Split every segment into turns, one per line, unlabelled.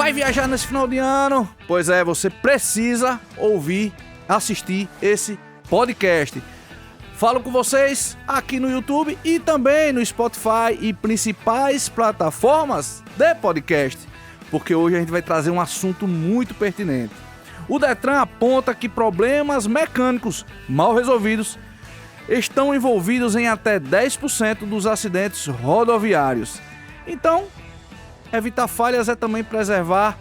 Vai viajar nesse final de ano? Pois é, você precisa ouvir, assistir esse podcast. Falo com vocês aqui no YouTube e também no Spotify e principais plataformas de podcast, porque hoje a gente vai trazer um assunto muito pertinente. O Detran aponta que problemas mecânicos mal resolvidos estão envolvidos em até 10% dos acidentes rodoviários. Então, evitar falhas é também preservar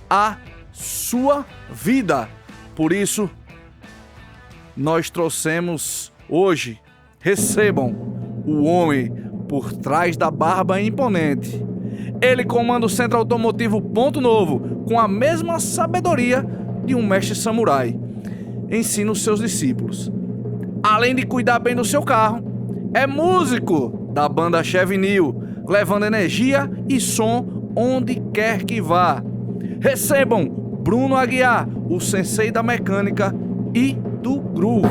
a sua vida. Por isso, nós trouxemos hoje, recebam o homem por trás da barba imponente. Ele comanda o Centro Automotivo Ponto Novo com a mesma sabedoria de um mestre samurai. Ensina os seus discípulos. Além de cuidar bem do seu carro, é músico da banda Chevy New, levando energia e som onde quer que vá. Recebam Bruno Aguiar, o sensei da mecânica e do groove.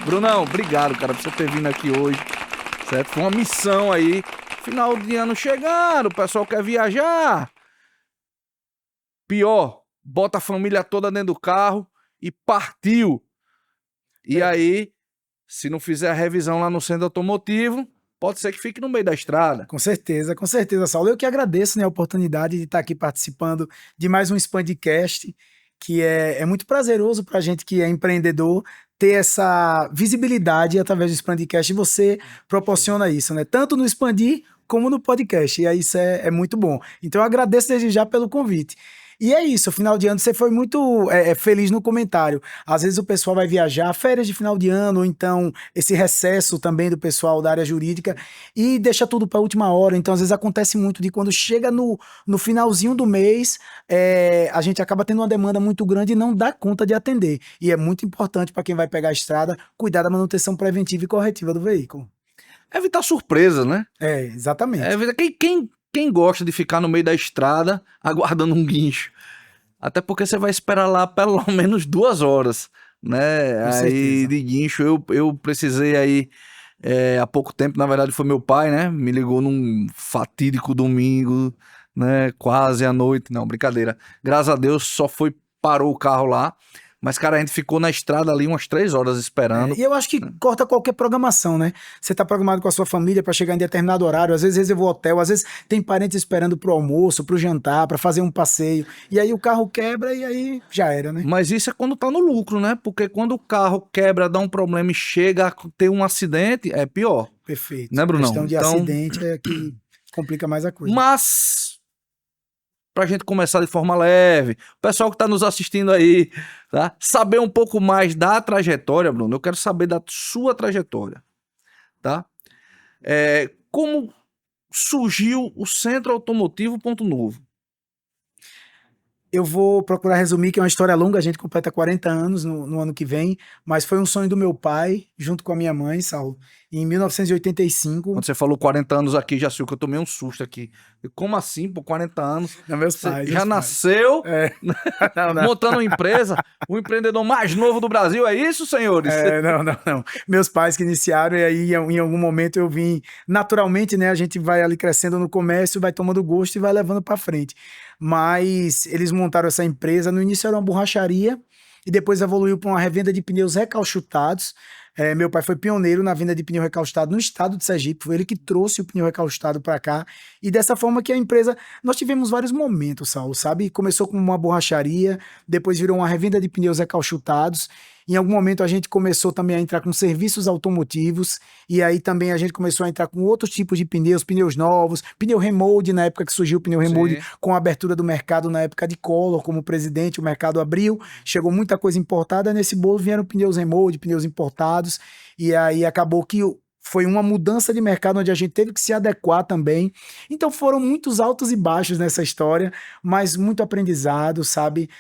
Brunão, obrigado, cara, por você ter vindo aqui hoje, certo? Foi uma missão aí. Final de ano chegando, o pessoal quer viajar. Pior, bota a família toda dentro do carro e partiu. E aí, se não fizer a revisão lá no centro automotivo, pode ser que fique no meio da estrada.
Com certeza, Saulo. Eu que agradeço, né, a oportunidade de estar aqui participando de mais um Expandcast, que é muito prazeroso para a gente que é empreendedor ter essa visibilidade através do Expandcast, e você proporciona isso, né? Tanto no Expandir como no podcast, e aí isso é muito bom. Então eu agradeço desde já pelo convite. E é isso, final de ano, você foi muito feliz no comentário. Às vezes o pessoal vai viajar, férias de final de ano, ou então esse recesso também do pessoal da área jurídica, e deixa tudo para a última hora. Então às vezes acontece muito de quando chega no finalzinho do mês, a gente acaba tendo uma demanda muito grande e não dá conta de atender. E é muito importante para quem vai pegar a estrada, cuidar da manutenção preventiva e corretiva do veículo.
Evitar surpresa, né?
Exatamente.
Quem gosta de ficar no meio da estrada aguardando um guincho? Até porque você vai esperar lá pelo menos 2 horas, né?
Com
aí
certeza.
de guincho eu precisei aí há pouco tempo, na verdade foi meu pai, né? Me ligou num fatídico domingo, né? Quase à noite, não, brincadeira. Graças a Deus parou o carro lá. Mas, cara, a gente ficou na estrada ali umas 3 horas esperando.
E eu acho que corta qualquer programação, né? Você tá programado com a sua família para chegar em determinado horário, às vezes reservou hotel, às vezes tem parentes esperando pro almoço, pro jantar, para fazer um passeio, e aí o carro quebra e aí já era, né?
Mas isso é quando tá no lucro, né? Porque quando o carro quebra, dá um problema e chega a ter um acidente, é pior.
Perfeito.
Né, Brunão?
A questão de acidente é que complica mais a coisa.
Mas, pra gente começar de forma leve, o pessoal que tá nos assistindo aí, tá? Saber um pouco mais da trajetória, Bruno, eu quero saber da sua trajetória, tá? Como surgiu o Centro Automotivo Ponto Novo?
Eu vou procurar resumir, que é uma história longa, a gente completa 40 anos no ano que vem, mas foi um sonho do meu pai, junto com a minha mãe, Saulo, em 1985.
Quando você falou 40 anos aqui, já sei que eu tomei um susto aqui. Como assim, por 40 anos?
Não, meus
Você
pais.
já nasceu
Não.
montando uma empresa, o empreendedor mais novo do Brasil, é isso, senhores?
Não. Meus pais que iniciaram, e aí em algum momento eu vim, naturalmente, né, a gente vai ali crescendo no comércio, vai tomando gosto e vai levando para frente. Mas eles montaram essa empresa, no início era uma borracharia, e depois evoluiu para uma revenda de pneus recalchutados. Meu pai foi pioneiro na venda de pneu recalchutado no estado de Sergipe, foi ele que trouxe o pneu recalchutado para cá, e dessa forma que a empresa, nós tivemos vários momentos, Saulo, sabe? Começou como uma borracharia, depois virou uma revenda de pneus recalchutados, em algum momento a gente começou também a entrar com serviços automotivos, e aí também a gente começou a entrar com outros tipos de pneus novos, pneu remold, na época que surgiu o pneu remold,
Sim.
com a abertura do mercado na época de Collor, como presidente, o mercado abriu, chegou muita coisa importada, nesse bolo vieram pneus remold, pneus importados, e aí acabou que foi uma mudança de mercado onde a gente teve que se adequar também. Então foram muitos altos e baixos nessa história, mas muito aprendizado, sabe?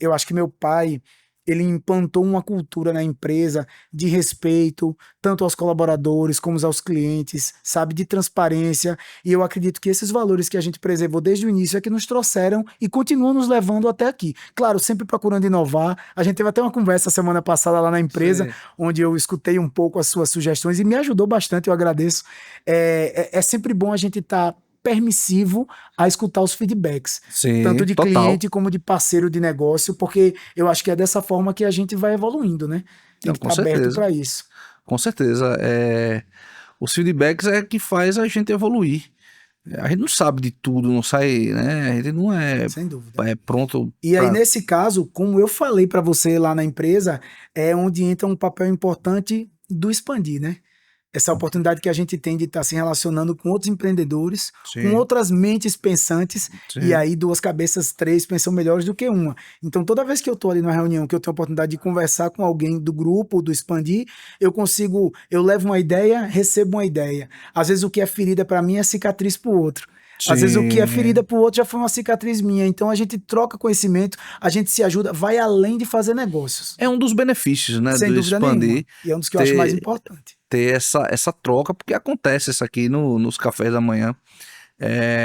Eu acho que meu pai, ele implantou uma cultura na empresa de respeito, tanto aos colaboradores como aos clientes, sabe, de transparência, e eu acredito que esses valores que a gente preservou desde o início é que nos trouxeram e continuam nos levando até aqui. Claro, sempre procurando inovar. A gente teve até uma conversa semana passada lá na empresa, onde eu escutei um pouco as suas sugestões e me ajudou bastante, eu agradeço. É sempre bom a gente estar permissivo a escutar os feedbacks.
Sim,
Tanto de
total.
cliente como de parceiro de negócio, porque eu acho que é dessa forma que a gente vai evoluindo, né? Tem
Não,
que
com
estar aberto
certeza.
para isso.
Com certeza. Os feedbacks é que faz a gente evoluir. A gente não sabe de tudo, não sai, né? A gente não
Sem dúvida.
pronto
E aí,
pra...
nesse caso, como eu falei para você lá na empresa, é onde entra um papel importante do expandir, né? Essa oportunidade que a gente tem de estar se relacionando com outros empreendedores, com
Sim,
outras mentes pensantes, e
sim.
aí duas cabeças, três pensam melhores do que uma. Então, toda vez que eu estou ali numa reunião, que eu tenho a oportunidade de conversar com alguém do grupo, do Expandir, eu levo uma ideia, recebo uma ideia. Às vezes o que é ferida para mim é cicatriz para o outro. Às vezes o que é ferida
Sim.
para o outro já foi uma cicatriz minha. Então a gente troca conhecimento, a gente se ajuda, vai além de fazer negócios.
É um dos benefícios, né,
Sem
do
dúvida nenhuma.
expandir,
E é um dos que eu acho mais
ter,
importante.
ter essa troca, porque acontece isso aqui nos cafés da manhã.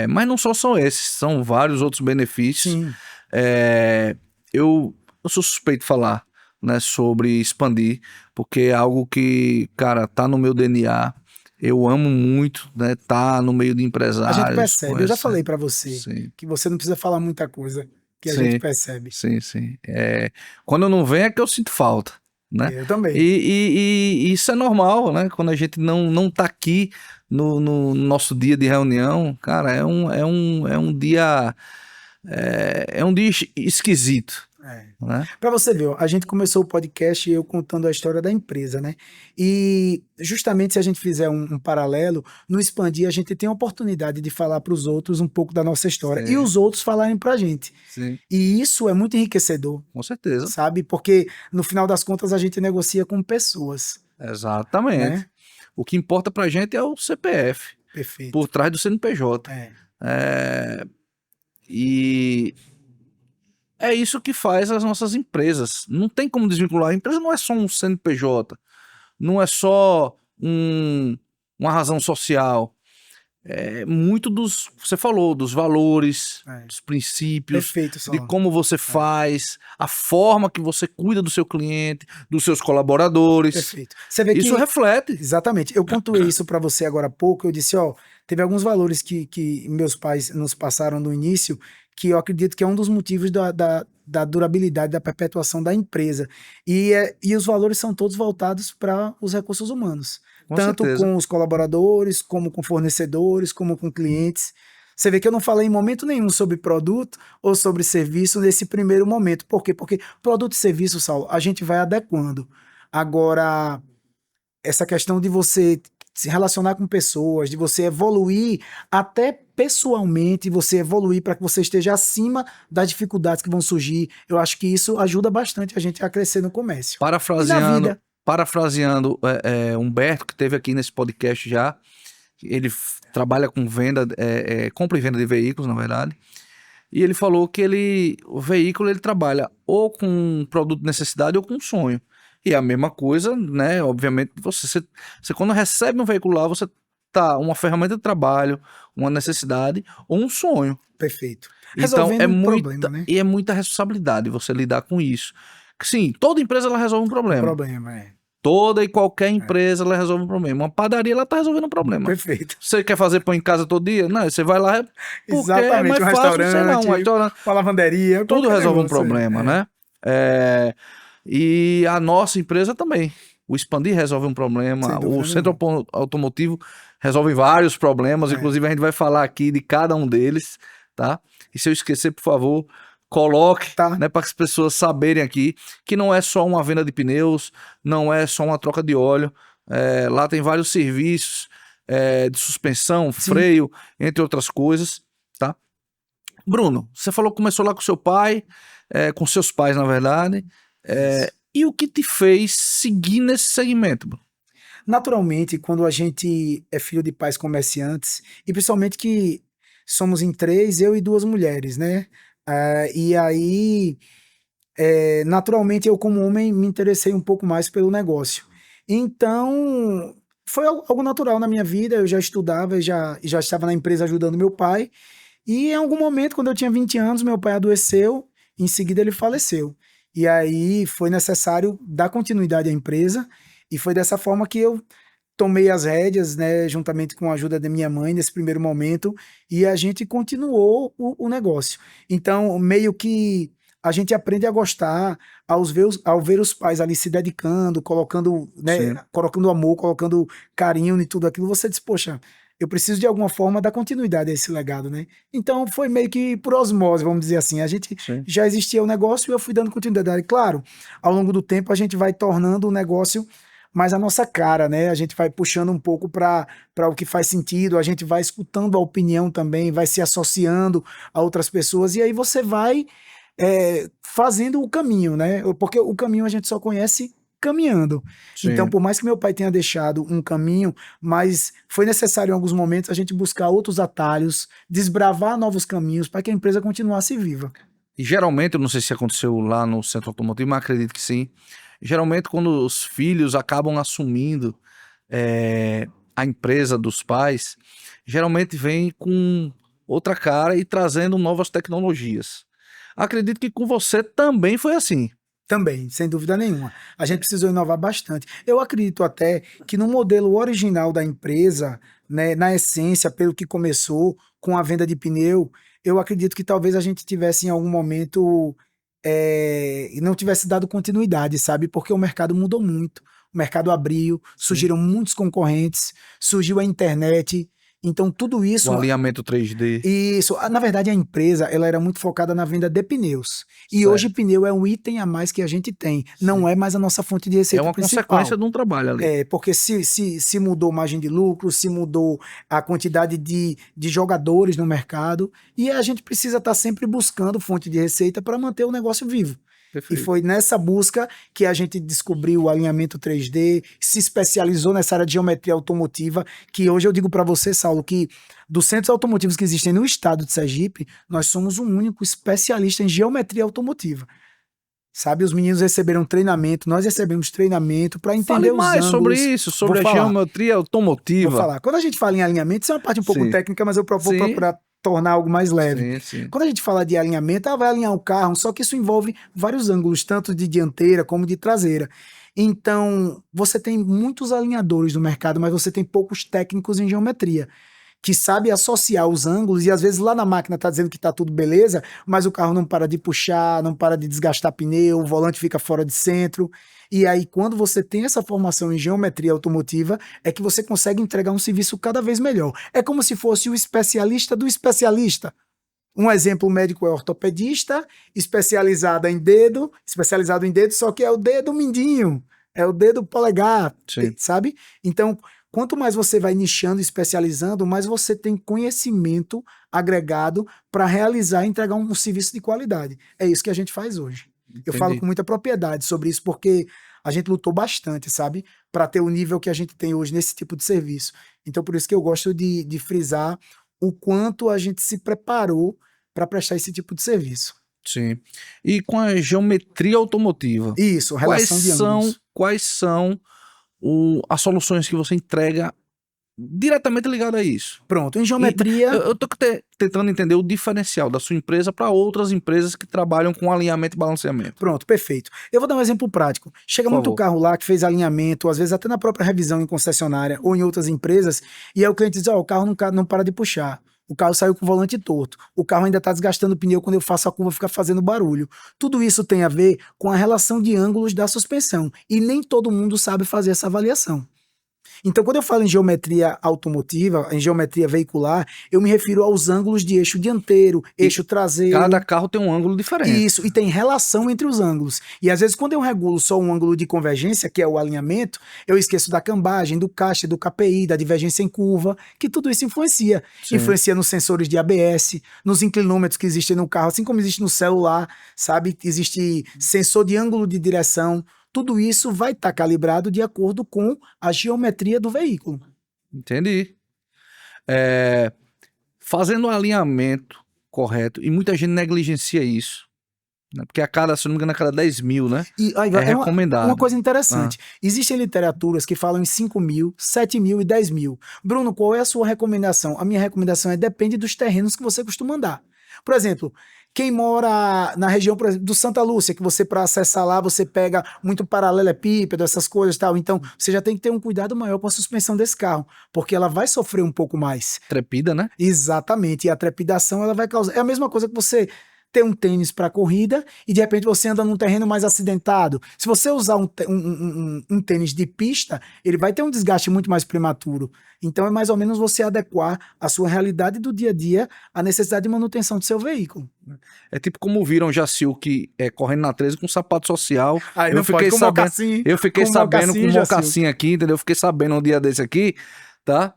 Mas não só esses, são vários outros benefícios.
Sim.
É, eu sou suspeito de falar, né, sobre expandir, porque é algo que, cara, tá no meu DNA. Eu amo muito, né, tá no meio de
A gente
empresários.
percebe. Eu já falei para você
Sim,
que você não precisa falar muita coisa, que a gente
sim,
percebe.
sim. Quando eu não venho é que eu sinto falta, né?
Eu também.
E isso é normal, né? Quando a gente não tá aqui no nosso dia de reunião, cara, é um dia esquisito, né?
Para você ver, ó, a gente começou o podcast eu contando a história da empresa, né? E justamente se a gente fizer um paralelo, no Expandir a gente tem a oportunidade de falar para os outros um pouco da nossa história e
Sim,
os outros falarem para a gente.
sim,
E isso é muito enriquecedor,
com certeza.
sabe? Porque no final das contas a gente negocia com pessoas,
Exatamente.
né?
O que importa pra gente é o CPF,
Perfeito.
por trás do CNPJ.
É,
É, e é isso que faz as nossas empresas. Não tem como desvincular. A empresa não é só um CNPJ, não é só uma razão social. É muito você falou, dos valores,
é.
dos princípios,
Perfeito,
de
Solano.
como você faz, a forma que você cuida do seu cliente, dos seus colaboradores.
Perfeito. Você vê
Isso
que
reflete.
exatamente. Eu pontuei isso para você agora há pouco. Eu disse, ó, teve alguns valores que meus pais nos passaram no início, que eu acredito que é um dos motivos da durabilidade, da perpetuação da empresa. E os valores são todos voltados para os recursos humanos.
Com
Tanto
certeza.
com os colaboradores, como com fornecedores, como com clientes. Você vê que eu não falei em momento nenhum sobre produto ou sobre serviço nesse primeiro momento. Por quê? Porque produto e serviço, Saulo, a gente vai adequando. Agora, essa questão de você se relacionar com pessoas, de você evoluir até pessoalmente, você evoluir para que você esteja acima das dificuldades que vão surgir. Eu acho que isso ajuda bastante a gente a crescer no comércio. E na
Parafraseando,
vida.
parafraseando Humberto, que teve aqui nesse podcast já, ele trabalha com venda, compra e venda de veículos, na verdade, e ele falou que o veículo ele trabalha ou com um produto de necessidade ou com um sonho. E é a mesma coisa, né? Obviamente, você quando recebe um veículo lá, você tá uma ferramenta de trabalho, uma necessidade ou um sonho.
Perfeito.
Então
Resolvendo um problema, né?
é muita responsabilidade você lidar com isso. Sim, toda empresa ela resolve um
Um
problema.
problema, é.
Toda e qualquer empresa ela resolve um problema. Uma padaria ela tá resolvendo um problema.
Perfeito.
Você quer fazer pão em casa todo dia? Não, você vai lá porque é
Exatamente.
mais
Um
fácil, sei lá,
restaurante,
um restaurante.
uma lavanderia,
Tudo
qualquer
resolve um
negócio.
problema, né? E a nossa empresa também. O Expandir resolve um problema,
Sem
o
dúvida
Centro
nenhuma.
Automotivo resolve vários problemas,
É.
inclusive a gente vai falar aqui de cada um deles, tá? E se eu esquecer, por favor, coloque,
Tá.
né, para as pessoas saberem aqui que não é só uma venda de pneus, não é só uma troca de óleo, lá tem vários serviços de suspensão,
Sim.
freio, entre outras coisas, tá? Bruno, você falou que começou lá com seu pai, com seus pais, na verdade. E o que te fez seguir nesse segmento, Bruno?
Naturalmente, quando a gente é filho de pais comerciantes, e principalmente que somos em três, eu e duas mulheres, né? E aí, naturalmente, eu como homem me interessei um pouco mais pelo negócio. Então, foi algo natural na minha vida, eu já estudava, já estava na empresa ajudando meu pai, e em algum momento, quando eu tinha 20 anos, meu pai adoeceu, em seguida ele faleceu. E aí foi necessário dar continuidade à empresa, e foi dessa forma que eu tomei as rédeas, né, juntamente com a ajuda da minha mãe nesse primeiro momento, e a gente continuou o negócio. Então, meio que a gente aprende a gostar ao ver os pais ali se dedicando, colocando, né,
Sim.
colocando amor, colocando carinho em tudo aquilo, você diz, poxa, eu preciso de alguma forma dar continuidade a esse legado, né? Então foi meio que por osmose, vamos dizer assim. A gente
Sim.
já existia o negócio e eu fui dando continuidade. Claro, ao longo do tempo a gente vai tornando o negócio mais a nossa cara, né? A gente vai puxando um pouco para o que faz sentido, a gente vai escutando a opinião também, vai se associando a outras pessoas, e aí você vai fazendo o caminho, né? Porque o caminho a gente só conhece caminhando. Então,
Sim.
por mais que meu pai tenha deixado um caminho, mas foi necessário em alguns momentos a gente buscar outros atalhos, desbravar novos caminhos para que a empresa continuasse viva.
E geralmente, eu não sei se aconteceu lá no centro automotivo, mas acredito que sim. Geralmente, quando os filhos acabam assumindo a empresa dos pais, geralmente vem com outra cara e trazendo novas tecnologias. Acredito que com você também foi assim.
Também, sem dúvida nenhuma. A gente precisou inovar bastante. Eu acredito até que no modelo original da empresa, né, na essência, pelo que começou com a venda de pneu, eu acredito que talvez a gente tivesse em algum momento e não tivesse dado continuidade, sabe? Porque o mercado mudou muito. O mercado abriu,
Sim.
surgiram muitos concorrentes, surgiu a internet. Então, tudo
O
isso.
alinhamento 3D.
Isso, na verdade a empresa ela era muito focada na venda de pneus. E
Certo.
hoje pneu é um item a mais que a gente tem, não é mais a nossa fonte de
É
receita
uma
principal.
consequência de um trabalho ali.
Porque se mudou margem de lucro, se mudou a quantidade de jogadores no mercado, e a gente precisa estar sempre buscando fonte de receita para manter o negócio vivo. E
Perfeito.
foi nessa busca que a gente descobriu o alinhamento 3D, se especializou nessa área de geometria automotiva, que hoje eu digo para você, Saulo, que dos centros automotivos que existem no estado de Sergipe, nós somos o único especialista em geometria automotiva. Sabe, os meninos receberam treinamento, nós recebemos treinamento para entender
Fale
os
mais
ângulos.
sobre isso, sobre
Vou
a
falar.
geometria automotiva.
Vou falar. Quando a gente fala em alinhamento, isso é uma parte um pouco
Sim.
técnica, mas eu vou
Sim.
procurar tornar algo mais leve.
Sim, sim.
Quando a gente fala de alinhamento, vai alinhar o carro, só que isso envolve vários ângulos, tanto de dianteira como de traseira. Então, você tem muitos alinhadores no mercado, mas você tem poucos técnicos em geometria, que sabe associar os ângulos, e às vezes lá na máquina tá dizendo que tá tudo beleza, mas o carro não para de puxar, não para de desgastar pneu, o volante fica fora de centro. E aí, quando você tem essa formação em geometria automotiva, é que você consegue entregar um serviço cada vez melhor. É como se fosse o especialista do especialista. Um exemplo, o médico é ortopedista, especializado em dedo, só que é o dedo mindinho, é o dedo polegar,
Sim.
sabe? Então, quanto mais você vai nichando e especializando, mais você tem conhecimento agregado para realizar e entregar um serviço de qualidade. É isso que a gente faz hoje. Eu falo com muita propriedade sobre isso, porque a gente lutou bastante, sabe? Para ter o nível que a gente tem hoje nesse tipo de serviço. Então, por isso que eu gosto de frisar o quanto a gente se preparou para prestar esse tipo de serviço.
Sim. E com a geometria automotiva,
Isso, relação de ângulos.
quais são as soluções que você entrega diretamente ligado a isso?
Pronto, em geometria...
Eu tô tentando entender o diferencial da sua empresa para outras empresas que trabalham com alinhamento e balanceamento.
Pronto, perfeito. Eu vou dar um exemplo prático. Chega
Por
muito
favor.
carro lá que fez alinhamento, às vezes até na própria revisão em concessionária ou em outras empresas, e aí o cliente diz, ó, o carro não para de puxar. O carro saiu com o volante torto. O carro ainda está desgastando o pneu, quando eu faço a curva fica fazendo barulho. Tudo isso tem a ver com a relação de ângulos da suspensão. E nem todo mundo sabe fazer essa avaliação. Então, quando eu falo em geometria automotiva, em geometria veicular, eu me refiro aos ângulos de eixo dianteiro, eixo traseiro.
Cada carro tem um ângulo diferente.
Isso, e tem relação entre os ângulos. E às vezes, quando eu regulo só um ângulo de convergência, que é o alinhamento, eu esqueço da cambagem, do caixa, do KPI, da divergência em curva, que tudo isso influencia.
Sim.
Influencia nos sensores de ABS, nos inclinômetros que existem no carro, assim como existe no celular, sabe? Existe sensor de ângulo de direção. Tudo isso vai estar calibrado de acordo com a geometria do veículo.
Entendi. Fazendo o alinhamento correto, e muita gente negligencia isso, né? Porque se não me engano, a cada 10 mil, né?
E aí,
é recomendado.
Uma coisa interessante. Existem literaturas que falam em 5 mil, 7 mil e 10 mil. Bruno, qual é a sua recomendação? A minha recomendação depende dos terrenos que você costuma andar. Por exemplo, Quem mora na região, por exemplo, do Santa Lúcia, que você, para acessar lá, você pega muito paralelepípedo, essas coisas e tal. Então, você já tem que ter um cuidado maior com a suspensão desse carro, porque ela vai sofrer um pouco mais.
Trepida, né?
Exatamente. E a trepidação, ela vai causar... É a mesma coisa que você ter um tênis para corrida e de repente você anda num terreno mais acidentado. Se você usar um tênis de pista, ele vai ter um desgaste muito mais prematuro. Então é mais ou menos você adequar a sua realidade do dia a dia à necessidade de manutenção do seu veículo.
É tipo como viram Jacilk correndo na 13 com sapato social.
Aí
eu
não
fiquei
pode, com
sabendo,
mocassim,
eu fiquei
com
sabendo
mocassim,
com
Jacilk.
mocassim aqui, entendeu? Eu fiquei sabendo um dia desse aqui, tá?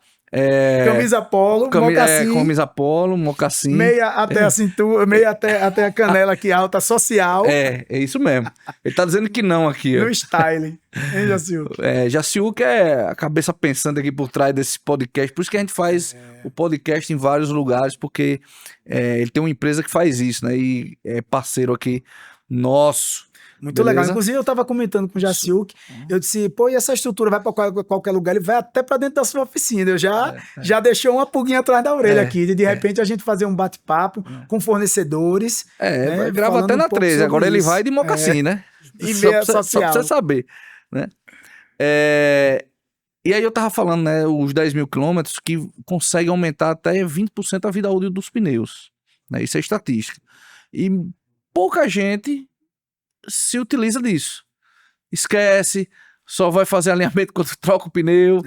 Camisa polo, mocassim,
camisa polo, mocassim.
meia até a cintura, meia até a canela aqui alta, social.
É isso mesmo. Ele tá dizendo que não aqui, ó.
No style, hein, Jacilk?
Jacilk é a cabeça pensando aqui por trás desse podcast. Por isso que a gente faz o podcast em vários lugares, porque ele tem uma empresa que faz isso, né? E é parceiro aqui nosso.
Muito
Beleza?
legal. Inclusive, eu tava comentando com o Jacilk, eu disse, pô, e essa estrutura vai para qualquer lugar, ele vai até para dentro da sua oficina. Eu já deixei uma pulguinha atrás da orelha aqui, de repente a gente fazer um bate-papo com fornecedores. Né,
grava até na 13, agora ele vai de mocassim, né?
E meia social.
Só pra você saber, né? E aí eu tava falando, né, os 10 mil quilômetros que consegue aumentar até 20% a vida útil dos pneus, né? Isso é estatística. E pouca gente se utiliza disso. Esquece, só vai fazer alinhamento quando troca o pneu.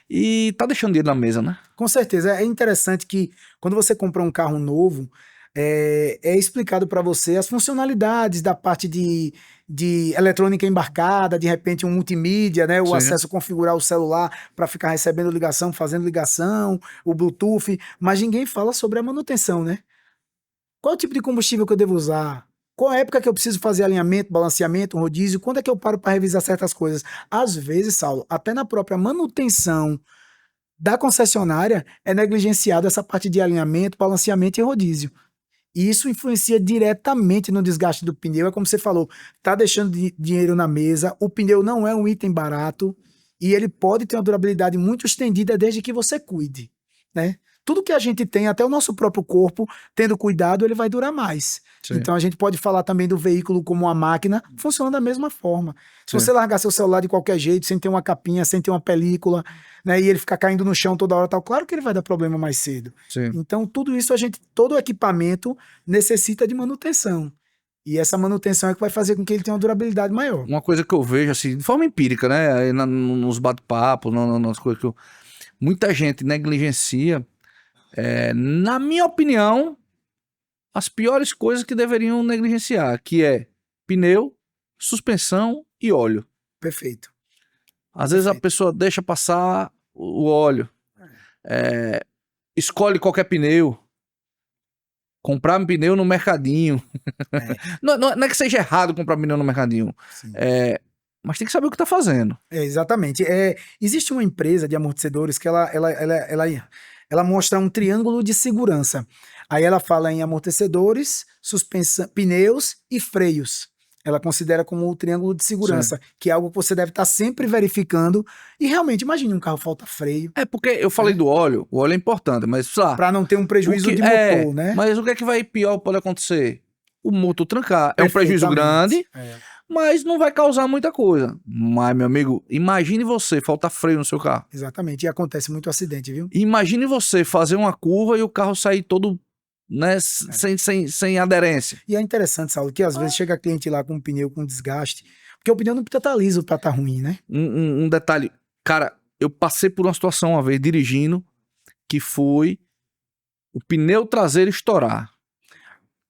E tá deixando dinheiro na mesa, né?
Com certeza. É interessante que quando você compra um carro novo, é explicado para você as funcionalidades da parte de eletrônica embarcada, de repente um multimídia, né? O
Sim.
acesso a configurar o celular para ficar recebendo ligação, fazendo ligação, o Bluetooth, mas ninguém fala sobre a manutenção, né? Qual o tipo de combustível que eu devo usar? Qual a época que eu preciso fazer alinhamento, balanceamento, rodízio? Quando é que eu paro para revisar certas coisas? Às vezes, Saulo, até na própria manutenção da concessionária é negligenciado essa parte de alinhamento, balanceamento e rodízio. E isso influencia diretamente no desgaste do pneu. É como você falou, tá deixando dinheiro na mesa, o pneu não é um item barato e ele pode ter uma durabilidade muito estendida desde que você cuide, né? Tudo que a gente tem, até o nosso próprio corpo, tendo cuidado, ele vai durar mais. Sim. Então a gente pode falar também do veículo como uma máquina, funciona da mesma forma. Se você largar seu celular de qualquer jeito, sem ter uma capinha, sem ter uma película, né, e ele ficar caindo no chão toda hora, tal, claro que ele vai dar problema mais cedo.
Sim.
Então tudo isso todo o equipamento necessita de manutenção. E essa manutenção é que vai fazer com que ele tenha uma durabilidade maior.
Uma coisa que eu vejo, assim, de forma empírica, né, nos bate-papos, nas coisas que muita gente negligencia. Na minha opinião, as piores coisas que deveriam negligenciar, que é pneu, suspensão e óleo.
Perfeito.
Às vezes a pessoa deixa passar o óleo, escolhe qualquer pneu, comprar um pneu no mercadinho. Não é que seja errado comprar pneu no mercadinho, mas tem que saber o que está fazendo.
Exatamente. Existe uma empresa de amortecedores que ela mostra um triângulo de segurança. Aí ela fala em amortecedores, suspensão, pneus e freios. Ela considera como o triângulo de segurança, que é algo que você deve estar sempre verificando. E realmente, imagine um carro falta freio.
Porque eu falei do óleo, o óleo é importante, mas...
Para não ter um prejuízo de motor, né?
Mas o que é que vai pior pode acontecer? O motor trancar. É um prejuízo grande, mas não vai causar muita coisa. Mas, meu amigo, imagine você faltar freio no seu carro.
Exatamente, e acontece muito acidente, viu?
Imagine você fazer uma curva e o carro sair todo, né, sem aderência.
E é interessante, Saulo, que às vezes chega cliente lá com um pneu com desgaste, porque o pneu não precisa estar liso para estar ruim, né?
Um detalhe, cara, eu passei por uma situação uma vez dirigindo que foi o pneu traseiro estourar.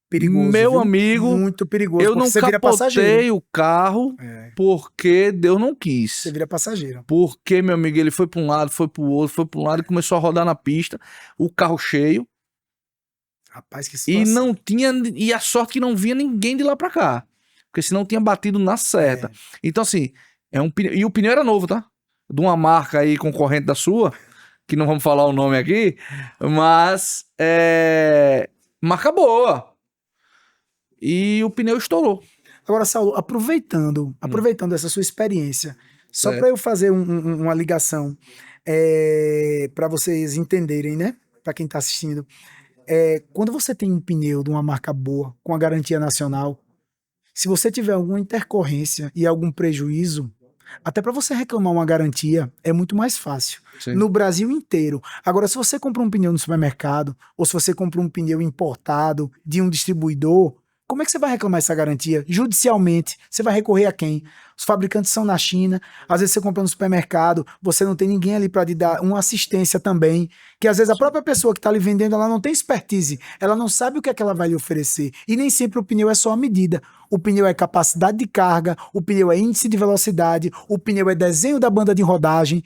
Perigoso,
meu
viu?
Amigo,
muito perigoso.
Eu não capotei o carro porque Deus não quis.
Você vira passageiro.
Porque, meu amigo, ele foi para um lado, foi para o outro, foi para um lado e começou a rodar na pista, o carro cheio.
Rapaz, que situação.
E não tinha, e a sorte que não vinha ninguém de lá para cá, porque senão tinha batido na seta. Então assim, e o pneu era novo, tá? De uma marca aí concorrente da sua, que não vamos falar o nome aqui, mas marca boa. E o pneu estourou.
Agora, Saulo, aproveitando essa sua experiência, só para eu fazer uma ligação para vocês entenderem, né? Para quem está assistindo. quando você tem um pneu de uma marca boa, com a garantia nacional, se você tiver alguma intercorrência e algum prejuízo, até para você reclamar uma garantia é muito mais fácil.
Sim.
No Brasil inteiro. Agora, se você compra um pneu no supermercado, ou se você compra um pneu importado de um distribuidor, como é que você vai reclamar essa garantia? Judicialmente, você vai recorrer a quem? Os fabricantes são na China, às vezes você compra no supermercado, você não tem ninguém ali para te dar uma assistência também, que às vezes a própria pessoa que está lhe vendendo, ela não tem expertise, ela não sabe o que é que ela vai lhe oferecer. E nem sempre o pneu é só a medida. O pneu é capacidade de carga, o pneu é índice de velocidade, o pneu é desenho da banda de rodagem.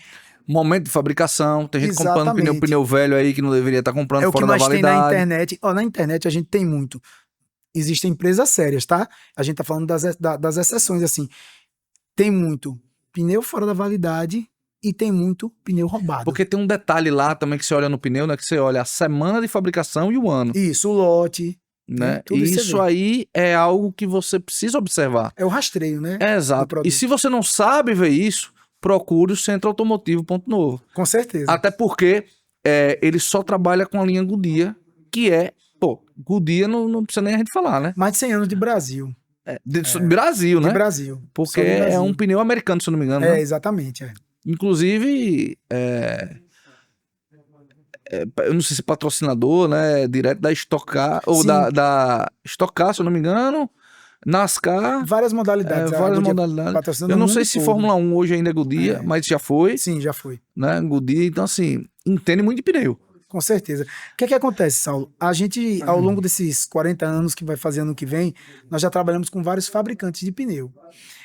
Momento de fabricação, tem gente comprando
Exatamente.
pneu velho aí que não deveria estar comprando
É o que
fora da
mais tem na
validade.
internet. Na internet a gente tem muito. Existem empresas sérias, tá? A gente tá falando das exceções, assim. Tem muito pneu fora da validade e tem muito pneu roubado.
Porque tem um detalhe lá também que você olha no pneu, né? Que você olha a semana de fabricação e o ano,
Isso, o lote,
né?
tudo
E
isso
isso
vê.
aí é algo que você precisa observar.
É o rastreio, né?
É,
do
exato.
produto.
E se você não sabe ver isso, procure o Centro Automotivo Ponto Novo.
Com certeza.
Até porque ele só trabalha com a linha Goodyear, que é, Goodyear não precisa nem a gente falar, né?
Mais de 100 anos de Brasil.
De Brasil,
De
né?
Brasil.
Porque
Só de
é
Brasil.
um pneu americano, se eu não me engano, né?
Exatamente.
Inclusive, eu não sei se patrocinador, né? Direto da Stock Car, ou
Sim.
da Stock Car, se eu não me engano, NASCAR,
Várias modalidades. a
várias
Goodyear
modalidades.
patrocinando
Eu
no
não
mundo
sei se
todo.
Fórmula 1 hoje ainda é Goodyear, mas já foi,
Sim, já foi.
né? Goodyear, então assim, entende muito de pneu.
Com certeza. O que é que acontece, Saulo? A gente, ao longo desses 40 anos que vai fazer ano que vem, nós já trabalhamos com vários fabricantes de pneu.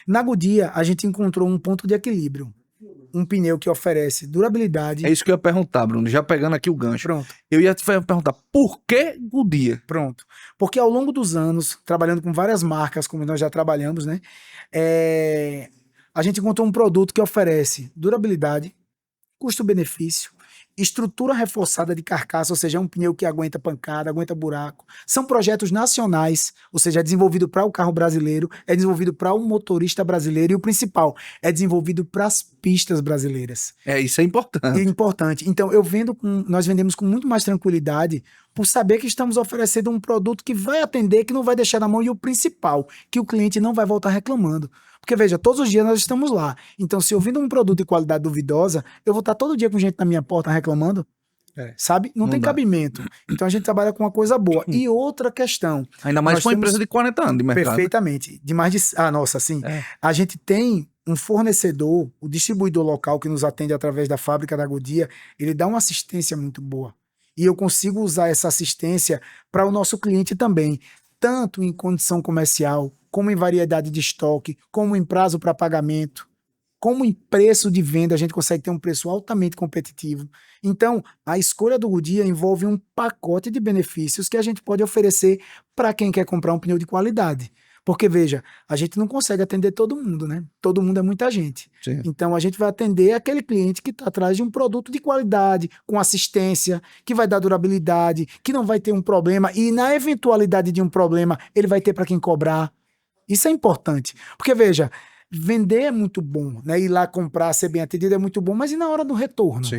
Na Goodyear, a gente encontrou um ponto de equilíbrio. Um pneu que oferece durabilidade.
É isso que eu ia perguntar, Bruno, já pegando aqui o gancho.
Pronto,
Eu ia te perguntar, por que Goodyear?
pronto. Porque ao longo dos anos, trabalhando com várias marcas, como nós já trabalhamos, né? A gente encontrou um produto que oferece durabilidade, custo-benefício, estrutura reforçada de carcaça, ou seja, é um pneu que aguenta pancada, aguenta buraco. São projetos nacionais, ou seja, é desenvolvido para o carro brasileiro, é desenvolvido para o motorista brasileiro e o principal, é desenvolvido para as pistas brasileiras.
Isso é importante.
É importante. Então, nós vendemos com muito mais tranquilidade por saber que estamos oferecendo um produto que vai atender, que não vai deixar na mão, e o principal, que o cliente não vai voltar reclamando. Porque, veja, todos os dias nós estamos lá. Então, se eu vendo um produto de qualidade duvidosa, eu vou estar todo dia com gente na minha porta reclamando, sabe? Não tem
dá.
cabimento. Então, a gente trabalha com uma coisa boa. E outra questão.
Ainda mais
nós
com uma
temos-
empresa de 40 anos de mercado.
Perfeitamente. Nossa, assim,
É.
a gente tem um fornecedor, o distribuidor local que nos atende através da fábrica da Goodyear, ele dá uma assistência muito boa. E eu consigo usar essa assistência para o nosso cliente também, tanto em condição comercial, como em variedade de estoque, como em prazo para pagamento, como em preço de venda, a gente consegue ter um preço altamente competitivo. Então, a escolha do Goodyear envolve um pacote de benefícios que a gente pode oferecer para quem quer comprar um pneu de qualidade. Porque, veja, a gente não consegue atender todo mundo, né? Todo mundo é muita gente.
Sim.
Então, a gente vai atender aquele cliente que está atrás de um produto de qualidade, com assistência, que vai dar durabilidade, que não vai ter um problema, e na eventualidade de um problema, ele vai ter para quem cobrar. Isso é importante. Porque, veja, vender é muito bom, né? Ir lá comprar, ser bem atendido é muito bom, mas e na hora do retorno?
Sim,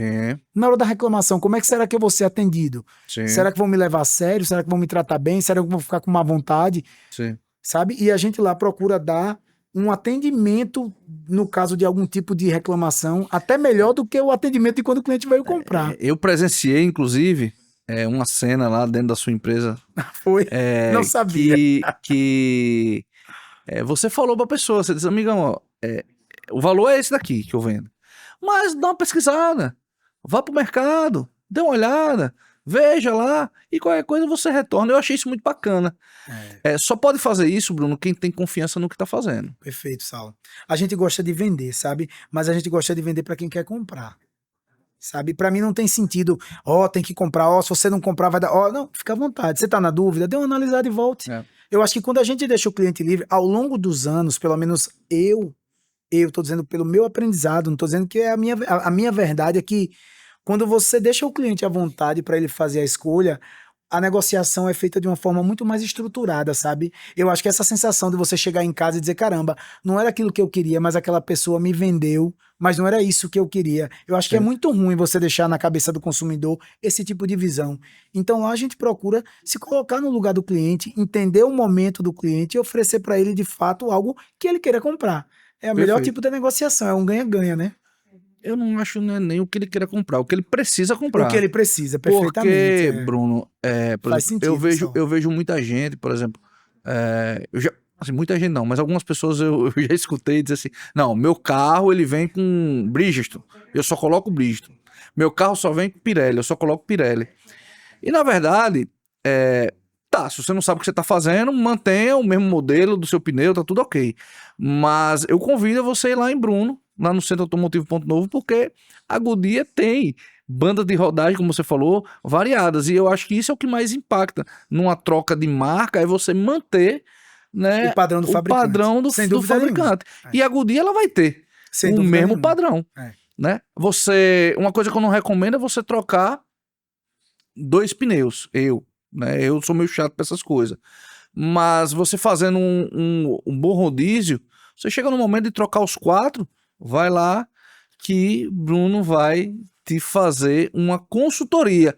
Na hora da reclamação, como é que será que eu vou ser atendido?
sim,
Será que vão me levar a sério? Será que vão me tratar bem? Será que eu vou ficar com má vontade?
sim.
Sabe? E a gente lá procura dar um atendimento no caso de algum tipo de reclamação, até melhor do que o atendimento de quando o cliente veio comprar.
Eu presenciei, inclusive, uma cena lá dentro da sua empresa.
Foi? Não sabia.
Que você falou pra pessoa, você disse, amigão, ó, o valor é esse daqui que eu vendo. Mas dá uma pesquisada, vá pro mercado, dê uma olhada, veja lá, e qualquer coisa você retorna. Eu achei isso muito bacana. Só pode fazer isso, Bruno, quem tem confiança no que tá fazendo.
Perfeito, Saulo. A gente gosta de vender, sabe? Mas a gente gosta de vender para quem quer comprar. Sabe? Para mim não tem sentido, tem que comprar, se você não comprar vai dar, não, fica à vontade. Você tá na dúvida, dê uma analisada e volte. Eu acho que quando a gente deixa o cliente livre, ao longo dos anos, pelo menos eu tô dizendo pelo meu aprendizado, não tô dizendo que é a minha verdade, é que quando você deixa o cliente à vontade para ele fazer a escolha, a negociação é feita de uma forma muito mais estruturada, sabe? Eu acho que essa sensação de você chegar em casa e dizer, caramba, não era aquilo que eu queria, mas aquela pessoa me vendeu, mas não era isso que eu queria. Eu acho que é muito ruim você deixar na cabeça do consumidor esse tipo de visão. Então lá a gente procura se colocar no lugar do cliente, entender o momento do cliente e oferecer para ele de fato algo que ele queira comprar. É o melhor tipo de negociação, é um ganha-ganha, né?
Eu não acho nem o que ele queira comprar, o que ele precisa
O
comprar.
que ele precisa, perfeitamente.
Porque, Bruno, por
Faz
exemplo,
sentido,
eu vejo muita gente, por exemplo, eu já, assim, muita gente não, mas algumas pessoas eu já escutei dizer assim, não, meu carro ele vem com Bridgestone, eu só coloco Bridgestone. Meu carro só vem com Pirelli, eu só coloco Pirelli. E na verdade, tá, se você não sabe o que você tá fazendo, mantenha o mesmo modelo do seu pneu, tá tudo ok. Mas eu convido você a ir lá em Bruno, lá no Centro Automotivo Ponto Novo, porque a Goodyear tem bandas de rodagem, como você falou, variadas. E eu acho que isso é o que mais impacta numa troca de marca, é você manter, né,
o padrão do fabricante.
padrão do fabricante. E a Goodyear, ela vai ter o mesmo padrão. Né? Uma coisa que eu não recomendo é você trocar 2 pneus. Eu sou meio chato pra essas coisas. Mas você fazendo um bom rodízio, você chega no momento de trocar os 4, vai lá que Bruno vai te fazer uma consultoria.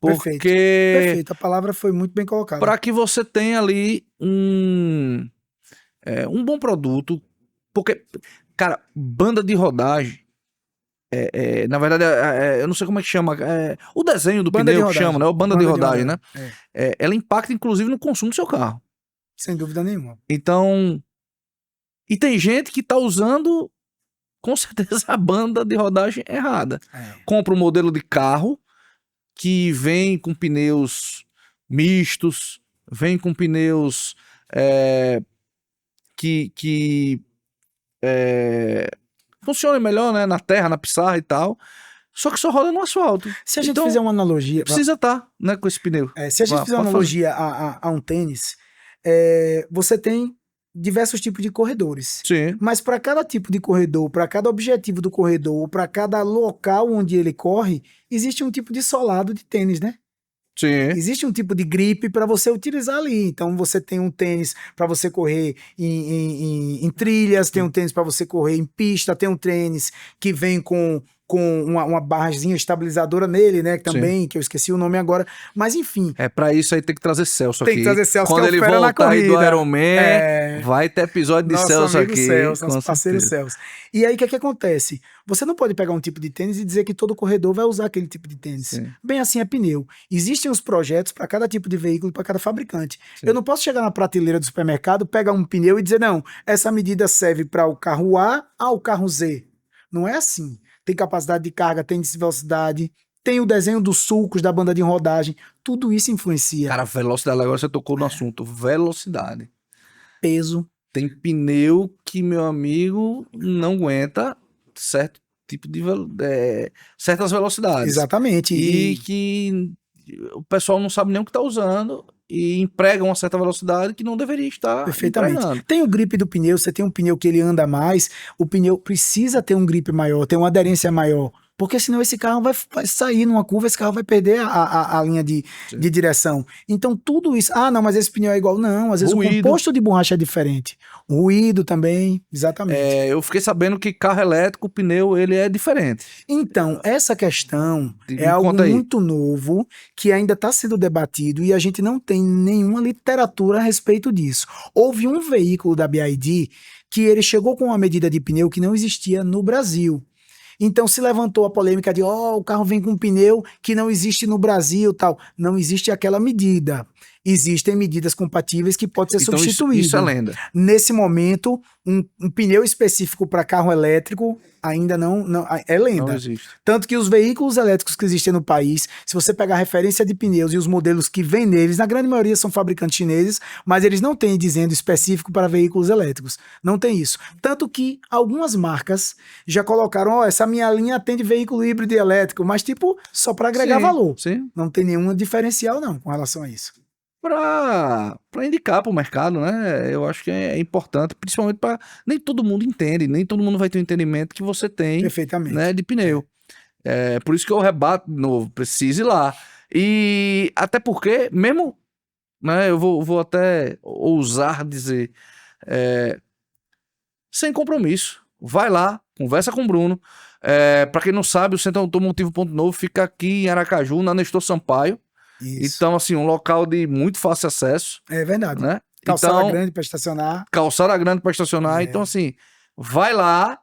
Porque...
Perfeito. A palavra foi muito bem colocada.
Para que você tenha ali um bom produto. Porque, cara, banda de rodagem, na verdade, eu não sei como é que chama, o desenho do
banda
pneu que chama, né? O banda de rodagem, né?
É.
Ela impacta, inclusive, no consumo do seu carro.
Sem dúvida nenhuma.
Então, e tem gente que tá usando, com certeza, a banda de rodagem errada. Compra um modelo de carro que vem com pneus mistos, vem com pneus que funcionem melhor, né? Na terra, na pissarra e tal. Só que só roda no asfalto.
Se a gente fizer uma analogia...
Precisa estar, né, com esse pneu.
Se a gente fizer uma analogia a um tênis, você tem diversos tipos de corredores.
Sim.
Mas para cada tipo de corredor, para cada objetivo do corredor, para cada local onde ele corre, existe um tipo de solado de tênis, né?
Sim.
Existe um tipo de gripe para você utilizar ali. Então você tem um tênis para você correr em trilhas, tem um tênis para você correr em pista, tem um tênis que vem com uma barrazinha estabilizadora nele, né? Também, sim, que eu esqueci o nome agora. Mas enfim.
Pra isso aí tem que trazer Celso aqui.
Tem que trazer Celso,
quando
que
ele voltar aí do Ironman, vai ter episódio de
nosso
Celso
amigo
aqui.
Celso, nosso parceiro Celso. E aí o que acontece? Você não pode pegar um tipo de tênis e dizer que todo corredor vai usar aquele tipo de tênis. Sim. Bem assim é pneu. Existem os projetos para cada tipo de veículo, para cada fabricante. Sim. Eu não posso chegar na prateleira do supermercado, pegar um pneu e dizer, não, essa medida serve para o carro A ao carro Z. Não é assim. Tem capacidade de carga, tem de velocidade, tem o desenho dos sulcos da banda de rodagem, tudo isso influencia.
Cara, velocidade, agora você tocou no assunto, velocidade.
Peso.
Tem pneu que, meu amigo, não aguenta certo tipo de certas velocidades.
Exatamente.
E que o pessoal não sabe nem o que está usando e emprega uma certa velocidade que não deveria estar
perfeitamente
empregando.
Tem o grip do pneu, você tem um pneu que ele anda mais, o pneu precisa ter um grip maior, ter uma aderência maior, porque senão esse carro vai sair numa curva, esse carro vai perder a linha de direção. Então tudo isso, não, mas esse pneu é igual. Não, às vezes ruído. O composto de borracha é diferente. O ruído também, exatamente.
Eu fiquei sabendo que carro elétrico, o pneu, ele é diferente.
Então, essa questão é algo muito novo, que ainda está sendo debatido e a gente não tem nenhuma literatura a respeito disso. Houve um veículo da BYD que ele chegou com uma medida de pneu que não existia no Brasil. Então se levantou a polêmica de o carro vem com um pneu que não existe no Brasil, tal. Não existe aquela medida. Existem medidas compatíveis que pode ser substituído.
Isso é lenda.
Nesse momento, um pneu específico para carro elétrico ainda não é lenda.
Não existe.
Tanto que os veículos elétricos que existem no país, se você pegar a referência de pneus e os modelos que vêm neles, na grande maioria são fabricantes chineses, mas eles não têm dizendo específico para veículos elétricos. Não tem isso. Tanto que algumas marcas já colocaram, essa minha linha atende veículo híbrido e elétrico, mas tipo, só para agregar valor.
Sim.
Não tem nenhum diferencial não com relação a isso.
Para indicar para o mercado, né? Eu acho que é importante, principalmente para nem todo mundo entende, nem todo mundo vai ter o entendimento que você tem,
perfeitamente,
né, de pneu. Por isso que eu rebato de novo, precisa ir lá. E até porque, mesmo, né, eu vou até ousar dizer, sem compromisso. Vai lá, conversa com o Bruno. Para quem não sabe, o Centro Automotivo Ponto Novo fica aqui em Aracaju, na Nestor Sampaio.
Isso.
Então, assim, um local de muito fácil acesso.
É verdade.
Né?
Calçada
então,
grande para estacionar.
Calçada grande para estacionar. Então, assim, vai lá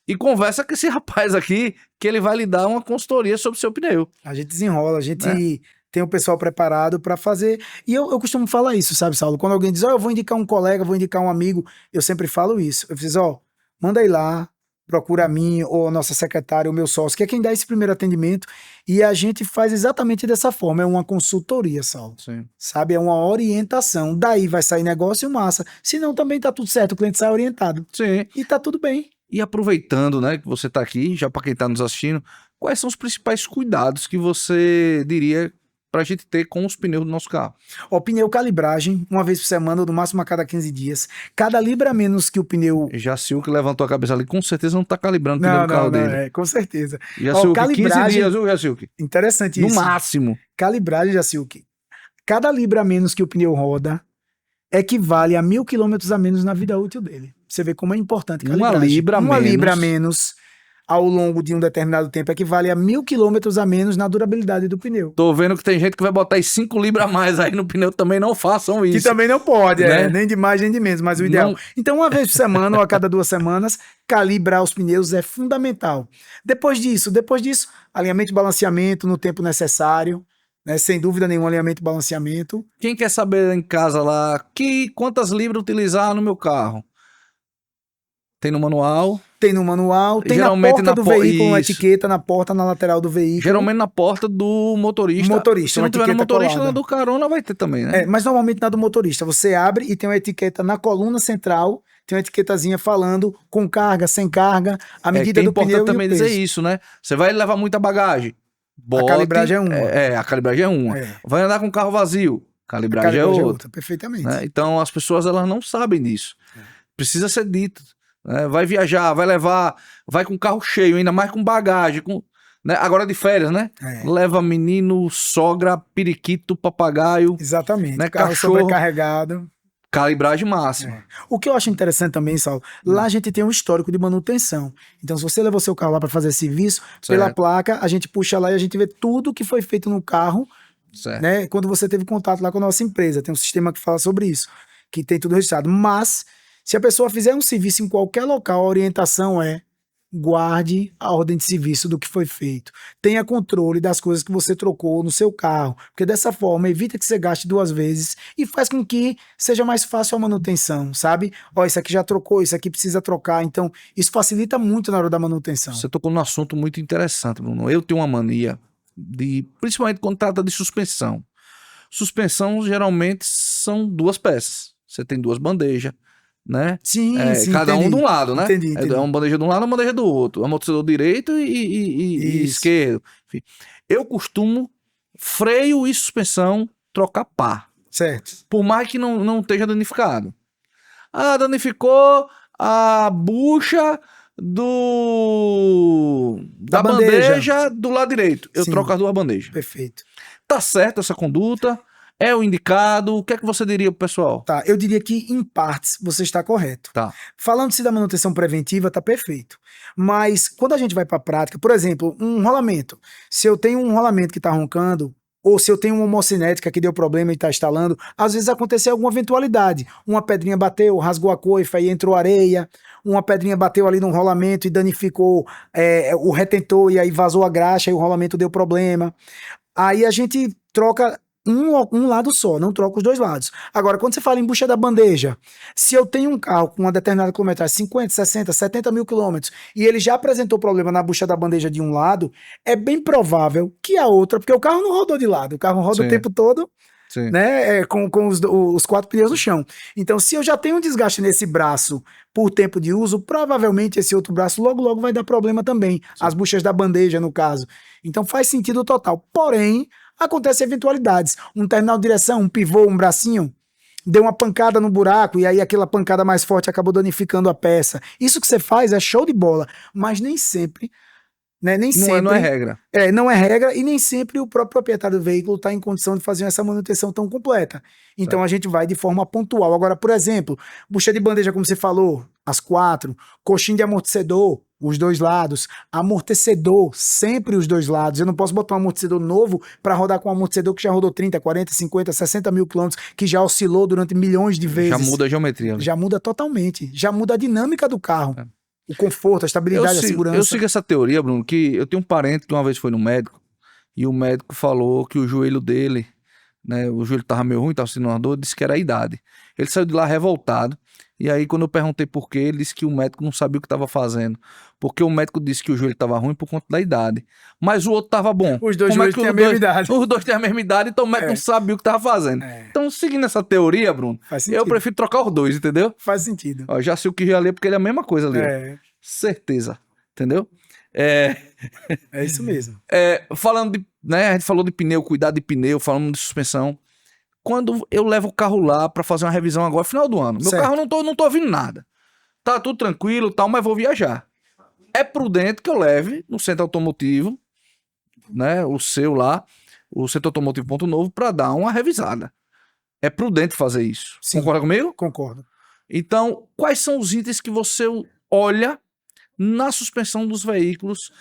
e conversa com esse rapaz aqui, que ele vai lhe dar uma consultoria sobre o seu pneu.
A gente desenrola, a gente tem o pessoal preparado para fazer. E eu costumo falar isso, sabe, Saulo? Quando alguém diz, eu vou indicar um colega, vou indicar um amigo, eu sempre falo isso. Eu fiz, manda aí lá, procura a mim ou a nossa secretária, o meu sócio, que é quem dá esse primeiro atendimento, e a gente faz exatamente dessa forma, é uma consultoria, Saulo.
Sim.
Sabe, é uma orientação. Daí vai sair negócio massa. Senão também tá tudo certo, o cliente sai orientado.
Sim.
E tá tudo bem.
E aproveitando, né, que você tá aqui, já para quem tá nos assistindo, quais são os principais cuidados que você diria pra gente ter com os pneus do nosso carro?
Pneu calibragem, uma vez por semana, ou no máximo a cada 15 dias. Cada libra a menos que o pneu...
Jaciuque levantou a cabeça ali, com certeza não tá calibrando o pneu do carro dele.
Com certeza.
Jaciuque,
calibragem...
15 dias, viu, Jaciuque?
Interessante
no
isso.
No máximo.
Calibragem, Jaciuque. Cada libra a menos que o pneu roda equivale a 1.000 quilômetros a menos na vida útil dele. Você vê como é importante calibragem.
Uma
libra a menos ao longo de um determinado tempo equivale a 1.000 quilômetros a menos na durabilidade do pneu.
Tô vendo que tem gente que vai botar 5 libras a mais aí no pneu, também não façam isso.
Que também não pode,
né?
Nem de mais nem de menos, mas o ideal. Não. Então, uma vez por semana ou a cada 2 semanas, calibrar os pneus é fundamental. Depois disso, alinhamento e balanceamento no tempo necessário. Né, sem dúvida nenhuma, alinhamento e balanceamento.
Quem quer saber em casa lá quantas libras utilizar no meu carro? Tem no manual.
Tem no manual, tem geralmente na porta do veículo, uma etiqueta na porta, na lateral do veículo.
Geralmente na porta do motorista. Se não tiver no motorista, na do carona vai ter também, né?
Mas normalmente na do motorista. Você abre e tem uma etiqueta na coluna central, tem uma etiquetazinha falando com carga, sem carga, a medida do pneu e o peso. É importante também dizer
isso, né? Você vai levar muita bagagem.
A calibragem é uma.
A calibragem é uma. Vai andar com o carro vazio. Calibragem é outra.
Perfeitamente.
Né? Então as pessoas elas não sabem disso. Precisa ser dito. Né? Vai viajar, vai levar, vai com o carro cheio, ainda mais com bagagem. Né? Agora de férias, né? Leva menino, sogra, periquito, papagaio.
Exatamente.
Né?
Carro sobrecarregado.
Calibragem máxima.
O que eu acho interessante também, Saulo, lá a gente tem um histórico de manutenção. Então, se você levou seu carro lá para fazer serviço, pela placa, a gente puxa lá e a gente vê tudo que foi feito no carro, né? Quando você teve contato lá com a nossa empresa. Tem um sistema que fala sobre isso, que tem tudo registrado. Mas, se a pessoa fizer um serviço em qualquer local, a orientação é: guarde a ordem de serviço do que foi feito. Tenha controle das coisas que você trocou no seu carro, porque dessa forma evita que você gaste 2 vezes e faz com que seja mais fácil a manutenção, sabe? Isso aqui já trocou, isso aqui precisa trocar. Então, isso facilita muito na hora da manutenção.
Você tocou num assunto muito interessante, Bruno. Eu tenho uma mania principalmente quando trata de suspensão. Suspensão geralmente são 2 peças. Você tem 2 bandejas. Né?
Sim,
cada
entendi.
um de um lado, né?
Entendi.
É uma bandeja de um lado, uma bandeja do outro. Amortecedor direito e esquerdo. Enfim. Eu costumo freio e suspensão trocar par.
Certo.
Por mais que não esteja danificado. Danificou a bucha da bandeja do lado direito. Eu troco as 2 bandejas.
Perfeito.
Tá certo essa conduta? É o indicado? O que é que você diria pro pessoal?
Tá, eu diria que em partes você está correto.
Tá.
Falando-se da manutenção preventiva, tá perfeito. Mas quando a gente vai para a prática, por exemplo, um rolamento. Se eu tenho um rolamento que tá roncando, ou se eu tenho uma homocinética que deu problema e tá instalando, às vezes aconteceu alguma eventualidade. Uma pedrinha bateu, rasgou a coifa e entrou areia. Uma pedrinha bateu ali no rolamento e danificou o retentor e aí vazou a graxa e o rolamento deu problema. Aí a gente troca um lado só, não troca os 2 lados. Agora, quando você fala em bucha da bandeja, se eu tenho um carro com uma determinada quilometragem, 50, 60, 70 mil quilômetros, e ele já apresentou problema na bucha da bandeja de um lado, é bem provável que a outra, porque o carro não rodou de lado, o carro roda o tempo todo, né, com os 4 pneus no chão. Então, se eu já tenho um desgaste nesse braço por tempo de uso, provavelmente esse outro braço logo vai dar problema também. As buchas da bandeja, no caso. Então, faz sentido total. Porém, acontecem eventualidades. Um terminal de direção, um pivô, um bracinho, deu uma pancada no buraco e aí aquela pancada mais forte acabou danificando a peça. Isso que você faz é show de bola, mas nem sempre né? Nem
Não
sempre.
não é regra.
Não é regra e nem sempre o próprio proprietário do veículo está em condição de fazer essa manutenção tão completa. Então a gente vai de forma pontual. Agora, por exemplo, bucha de bandeja, como você falou, as 4, coxinha de amortecedor, os 2 lados, amortecedor, sempre os 2 lados. Eu não posso botar um amortecedor novo para rodar com um amortecedor que já rodou 30, 40, 50, 60 mil quilômetros, que já oscilou durante milhões de vezes.
Já muda a geometria.
Já muda totalmente. Já muda a dinâmica do carro. O conforto, a estabilidade, a segurança.
Eu sigo essa teoria, Bruno, que eu tenho um parente que uma vez foi no médico e o médico falou que o joelho dele, né, o joelho tava meio ruim, tava sentindo uma dor, disse que era a idade. Ele saiu de lá revoltado e aí quando eu perguntei por quê, ele disse que o médico não sabia o que estava fazendo, porque o médico disse que o joelho tava ruim por conta da idade, mas o outro tava bom.
Os dois joelhos têm a mesma idade.
Os dois têm a mesma idade, então o médico não sabia o que tava fazendo. Então, seguindo essa teoria, Bruno, eu prefiro trocar os dois, entendeu?
Faz sentido.
Ó, já sei o que ia ler, porque ele é a mesma coisa ali. Certeza, entendeu? É
isso mesmo.
Falando de, né, a gente falou de pneu, cuidado de pneu, falando de suspensão. Quando eu levo o carro lá pra fazer uma revisão agora, final do ano, meu carro não tô ouvindo nada. Tá tudo tranquilo e tal, mas vou viajar. É prudente que eu leve no centro automotivo, né, o seu lá, o Centro Automotivo Ponto Novo, pra dar uma revisada. É prudente fazer isso. Sim. Concorda comigo?
Concordo.
Então, quais são os itens que você olha na suspensão dos veículos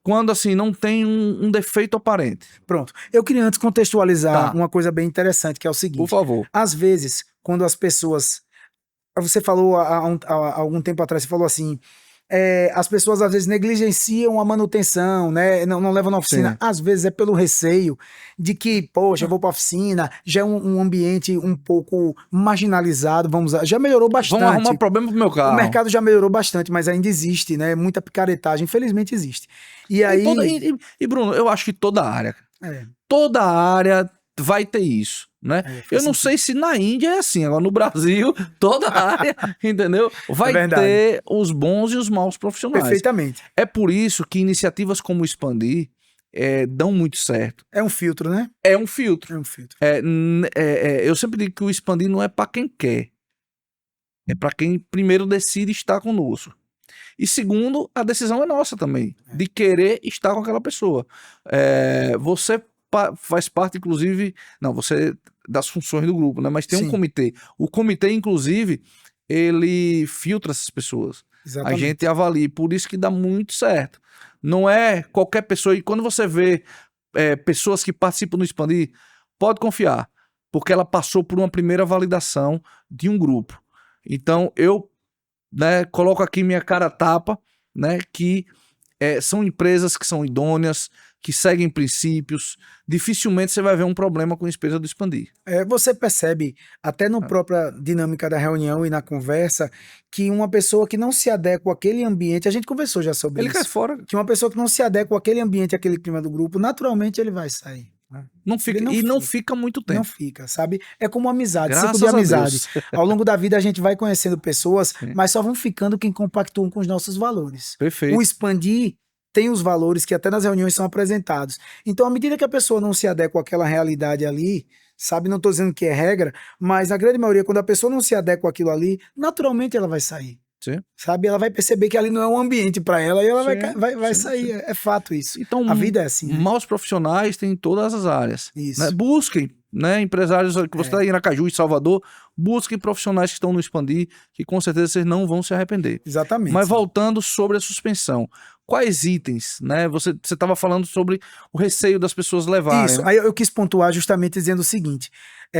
quando assim não tem um defeito aparente?
Pronto. Eu queria antes contextualizar uma coisa bem interessante, que é o seguinte.
Por favor.
Às vezes, quando as pessoas... Você falou há algum tempo atrás, você falou assim... as pessoas às vezes negligenciam a manutenção, né? Não levam na oficina. Sim. Às vezes é pelo receio de que, poxa, eu vou pra oficina, já é um ambiente um pouco marginalizado, vamos já melhorou bastante.
Vamos arrumar problema pro meu carro.
O mercado já melhorou bastante, mas ainda existe, né? Muita picaretagem, infelizmente existe. E aí...
E Bruno, eu acho que toda área vai ter isso, né? Eu não sei se na Índia é assim, agora no Brasil, toda área, entendeu? Vai ter os bons e os maus profissionais.
Perfeitamente.
É por isso que iniciativas como o Expandir dão muito certo.
É um filtro, né?
É um filtro.
É um filtro.
Eu sempre digo que o Expandir não é para quem quer. É para quem primeiro decide estar conosco. E segundo, a decisão é nossa também, de querer estar com aquela pessoa. Você faz parte, inclusive, você das funções do grupo, né? Mas tem um comitê. O comitê, inclusive, ele filtra essas pessoas. Exatamente. A gente avalia, por isso que dá muito certo. Não é qualquer pessoa. E quando você vê pessoas que participam do Expandir, pode confiar, porque ela passou por uma primeira validação de um grupo. Então, eu coloco aqui minha cara a tapa, né, que são empresas que são idôneas, que seguem princípios. Dificilmente você vai ver um problema com a empresa do Expandir.
Você percebe, até na própria dinâmica da reunião e na conversa, que uma pessoa que não se adequa àquele ambiente, a gente conversou já sobre isso.
Ele cai fora.
Que uma pessoa que não se adequa àquele ambiente, àquele clima do grupo, naturalmente ele vai sair.
Não fica muito tempo.
Não fica, sabe? É como amizade, ciclo de amizade. Ao longo da vida a gente vai conhecendo pessoas, mas só vão ficando quem compactuam com os nossos valores.
Perfeito.
O Expandir tem os valores que até nas reuniões são apresentados. Então, à medida que a pessoa não se adequa àquela realidade ali, sabe? Não estou dizendo que é regra, mas a grande maioria, quando a pessoa não se adequa àquilo ali, naturalmente ela vai sair.
Sim.
Sabe? Ela vai perceber que ali não é um ambiente para ela e ela vai sair. É fato isso.
Então,
a vida é assim. Né?
Maus profissionais tem em todas as áreas.
Isso.
Né? Busquem, né? Empresários que você está em Aracaju e Salvador, busquem profissionais que estão no Expandir, que com certeza vocês não vão se arrepender.
Exatamente.
Mas voltando sobre a suspensão, quais itens, né? Você estava falando sobre o receio das pessoas levarem.
Isso,
né?
aí eu quis pontuar justamente dizendo o seguinte,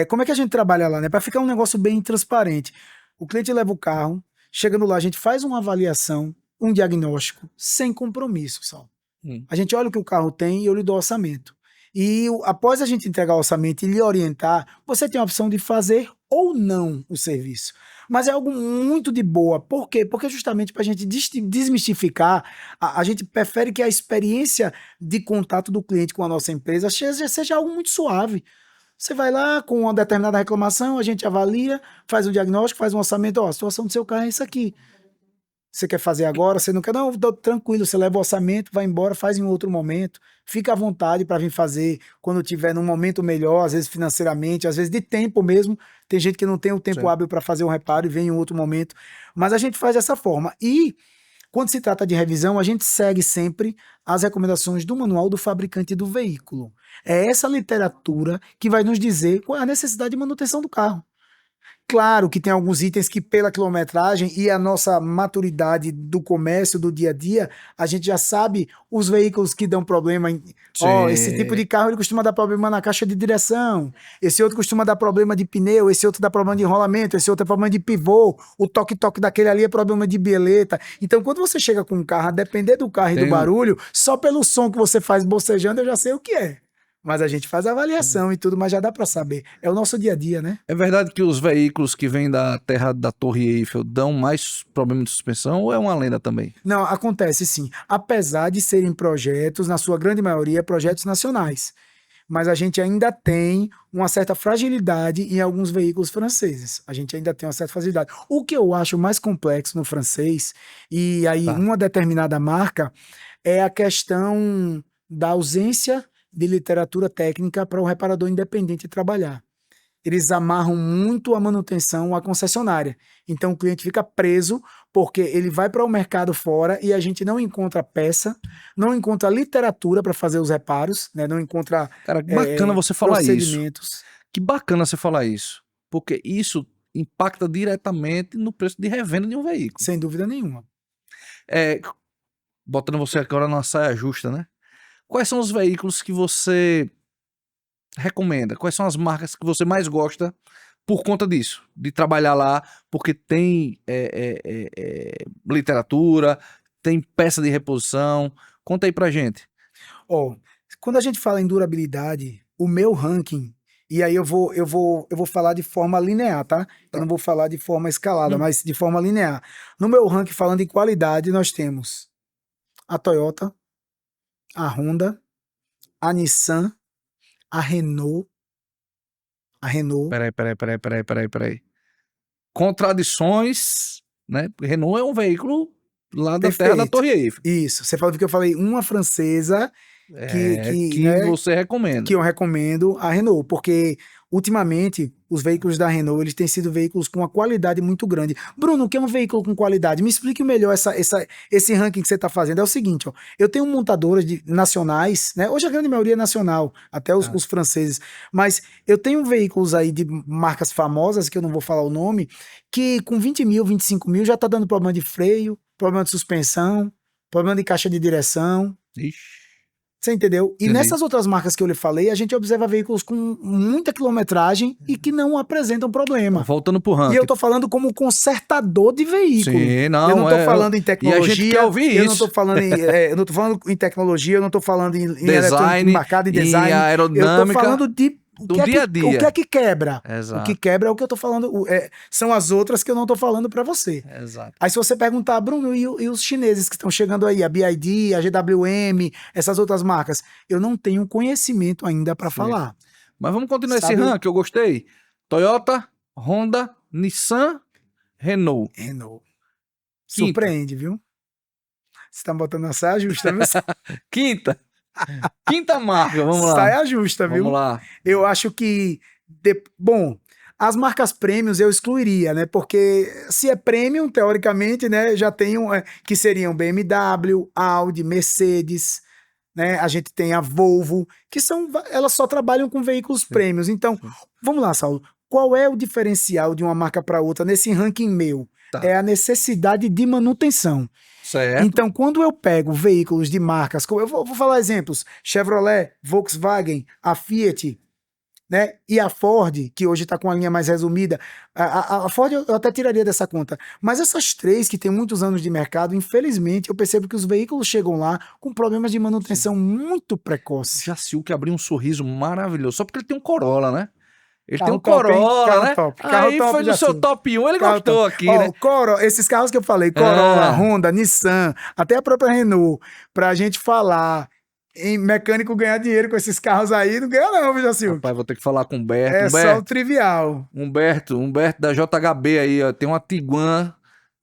como é que a gente trabalha lá, né? Para ficar um negócio bem transparente. O cliente leva o carro, chegando lá, a gente faz uma avaliação, um diagnóstico, sem compromisso, só. A gente olha o que o carro tem e eu lhe dou orçamento. E após a gente entregar o orçamento e lhe orientar, você tem a opção de fazer ou não o serviço. Mas é algo muito de boa. Por quê? Porque justamente para a gente desmistificar, a gente prefere que a experiência de contato do cliente com a nossa empresa seja algo muito suave. Você vai lá com uma determinada reclamação, a gente avalia, faz um diagnóstico, faz um orçamento. A situação do seu carro é isso aqui. Você quer fazer agora? Você não quer? Não, tranquilo, você leva o orçamento, vai embora, faz em outro momento. Fica à vontade para vir fazer quando tiver num momento melhor, às vezes financeiramente, às vezes de tempo mesmo. Tem gente que não tem o tempo hábil para fazer um reparo e vem em outro momento. Mas a gente faz dessa forma. E Quando se trata de revisão, a gente segue sempre as recomendações do manual do fabricante do veículo. É essa literatura que vai nos dizer qual é a necessidade de manutenção do carro. Claro que tem alguns itens que, pela quilometragem e a nossa maturidade do comércio, do dia a dia, a gente já sabe os veículos que dão problema. Esse tipo de carro ele costuma dar problema na caixa de direção, esse outro costuma dar problema de pneu, esse outro dá problema de enrolamento, esse outro é problema de pivô, o toque-toque daquele ali é problema de bieleta. Então, quando você chega com um carro, a depender do carro e do barulho, só pelo som que você faz bocejando, eu já sei o que é. Mas a gente faz a avaliação e tudo, mas já dá para saber. É o nosso dia a dia, né?
É verdade que os veículos que vêm da terra da Torre Eiffel dão mais problema de suspensão ou é uma lenda também?
Não, acontece sim. Apesar de serem projetos, na sua grande maioria, projetos nacionais. Mas a gente ainda tem uma certa fragilidade em alguns veículos franceses. A gente ainda tem uma certa fragilidade. O que eu acho mais complexo no francês, e aí uma determinada marca, é a questão da ausência de literatura técnica para o reparador independente trabalhar. Eles amarram muito a manutenção à concessionária. Então o cliente fica preso porque ele vai para o mercado fora e a gente não encontra peça, não encontra literatura para fazer os reparos, né? Não encontra
Cara, que bacana você falar
procedimentos.
isso. Que bacana você falar isso. Porque isso impacta diretamente no preço de revenda de um veículo.
Sem dúvida nenhuma.
Botando você agora numa saia justa, né? Quais são os veículos que você recomenda? Quais são as marcas que você mais gosta por conta disso? De trabalhar lá, porque tem literatura, tem peça de reposição. Conta aí pra gente.
Quando a gente fala em durabilidade, o meu ranking, e aí eu vou falar de forma linear, tá? Eu não vou falar de forma escalada, mas de forma linear. No meu ranking, falando em qualidade, nós temos a Toyota, a Honda, a Nissan, a Renault.
Peraí. Contradições, né? Renault é um veículo lá da terra da Torre Eiffel.
Isso. Você falou que eu falei uma francesa
que
né,
você recomenda.
Que eu recomendo a Renault, porque ultimamente os veículos da Renault eles têm sido veículos com uma qualidade muito grande. Bruno, o que é um veículo com qualidade? Me explique melhor esse ranking que você está fazendo. É o seguinte, eu tenho montadoras nacionais, né? Hoje a grande maioria é nacional, até os franceses, mas eu tenho veículos aí de marcas famosas, que eu não vou falar o nome, que com 20 mil, 25 mil já está dando problema de freio, problema de suspensão, problema de caixa de direção.
Ixi.
Você entendeu? E
Entendi.
nessas outras marcas que eu lhe falei, a gente observa veículos com muita quilometragem e que não apresentam problema.
Voltando pro ranking.
E eu tô falando como consertador de veículo.
Sim, não,
eu não tô falando em tecnologia.
E a gente quer ouvir
eu
isso.
Não tô falando eu não tô falando em tecnologia, eu não tô falando em
design,
embarcado em design.
em aerodinâmica.
Eu tô falando
do dia a dia.
O que é que quebra?
Exato.
O que quebra é o que eu tô falando. São as outras que eu não tô falando para você.
Exato.
Aí se você perguntar, Bruno, e os chineses que estão chegando aí, a BYD, a GWM, essas outras marcas, eu não tenho conhecimento ainda para falar.
Mas vamos continuar esse ranking, eu gostei. Toyota, Honda, Nissan, Renault.
Surpreende, viu? Você tá botando a saia justa, viu?
Quinta marca, vamos lá.
Saia justa, viu?
Vamos lá.
Eu acho que... Bom, as marcas premiums eu excluiria, né? Porque se é premium, teoricamente, né? Já tem que seriam BMW, Audi, Mercedes, né? A gente tem a Volvo, elas só trabalham com veículos premiums. Então, vamos lá, Saulo. Qual é o diferencial de uma marca para outra nesse ranking meu?
Tá.
É a necessidade de manutenção.
Certo.
Então, quando eu pego veículos de marcas, eu vou falar exemplos, Chevrolet, Volkswagen, a Fiat, né? E a Ford, que hoje está com a linha mais resumida, a Ford eu até tiraria dessa conta, mas essas três que têm muitos anos de mercado, infelizmente, eu percebo que os veículos chegam lá com problemas de manutenção muito precoces.
Jacil que abriu um sorriso maravilhoso, só porque ele tem um Corolla, né? Ele
Carro
tem um
top,
Corolla, né?
Carro
Aí
top,
foi no
Jacil.
seu top 1, ele
Carro
gostou
top.
aqui, né?
Esses carros que eu falei, Corolla, Honda, Nissan, até a própria Renault, pra gente falar em mecânico ganhar dinheiro com esses carros aí, não ganha não, viu, Jacil?
Rapaz, vou ter que falar com o Humberto.
É
Humberto,
só o trivial.
Humberto da JHB aí, ó, tem uma Tiguan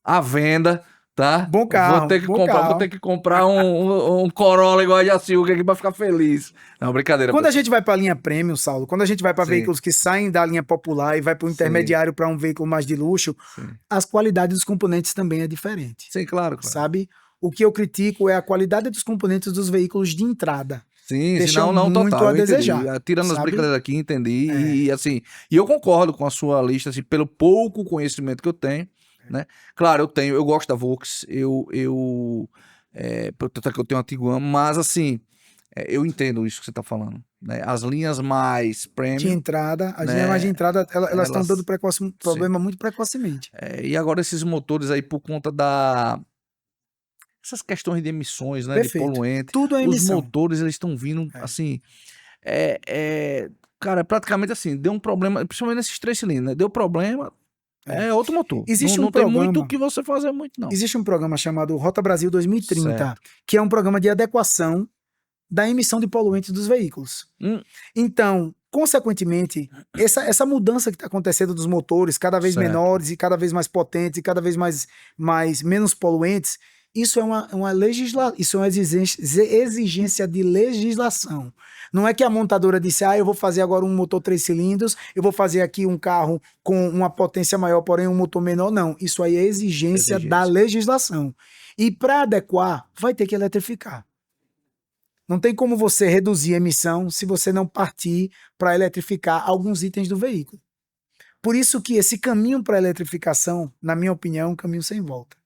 à venda tá?
Bom carro,
Vou ter que
bom
comprar,
carro.
vou ter que comprar um Corolla igual a de Açúcar aqui pra ficar feliz. Não, brincadeira.
Quando a
pessoal.
gente vai para a linha premium, Saulo, quando a gente vai para
Sim,
veículos que saem da linha popular e vai para o
sim,
intermediário para um veículo mais de luxo,
sim.
as qualidades dos componentes também é diferente,
Sim, claro.
sabe? O que eu critico é a qualidade dos componentes dos veículos de entrada.
Sim,
Deixam
não,
muito
total,
a
eu entendi.
desejar,
Tirando as
sabe?
brincadeiras aqui, entendi.
É,
E assim, e eu concordo com a sua lista, assim, pelo pouco conhecimento que eu tenho, né? Claro, eu gosto da Volks, tanto é que eu tenho uma Tiguan, mas assim, eu entendo isso que você tá falando, né? As linhas mais
de
premium,
entrada, as linhas mais de
né?
entrada, elas estão dando
Elas, sim.
problema muito precocemente.
E agora esses motores aí, por conta essas questões de emissões, né? De
Perfeito.
poluente,
Tudo é
os
emissão.
motores, eles estão vindo,
É,
assim. É, é, cara, praticamente assim, deu um problema, principalmente nesses 3 cilindros, né? Deu problema,
é.
é outro motor.
Existe um
Não tem muito o
programa
que você fazer muito, não.
Existe um programa chamado Rota Brasil 2030,
Certo.
que é um programa de adequação da emissão de poluentes dos veículos.
Hum,
Então, consequentemente, essa mudança que está acontecendo dos motores, cada vez
certo.
menores e cada vez mais potentes e cada vez menos poluentes, isso é isso é uma exigência de legislação. Não é que a montadora disse, eu vou fazer agora um motor 3 cilindros, eu vou fazer aqui um carro com uma potência maior, porém um motor menor. Não, isso aí é exigência da
Exigência.
legislação. E para adequar, vai ter que eletrificar. Não tem como você reduzir a emissão se você não partir para eletrificar alguns itens do veículo. Por isso que esse caminho para a eletrificação, na minha opinião, é um caminho sem volta.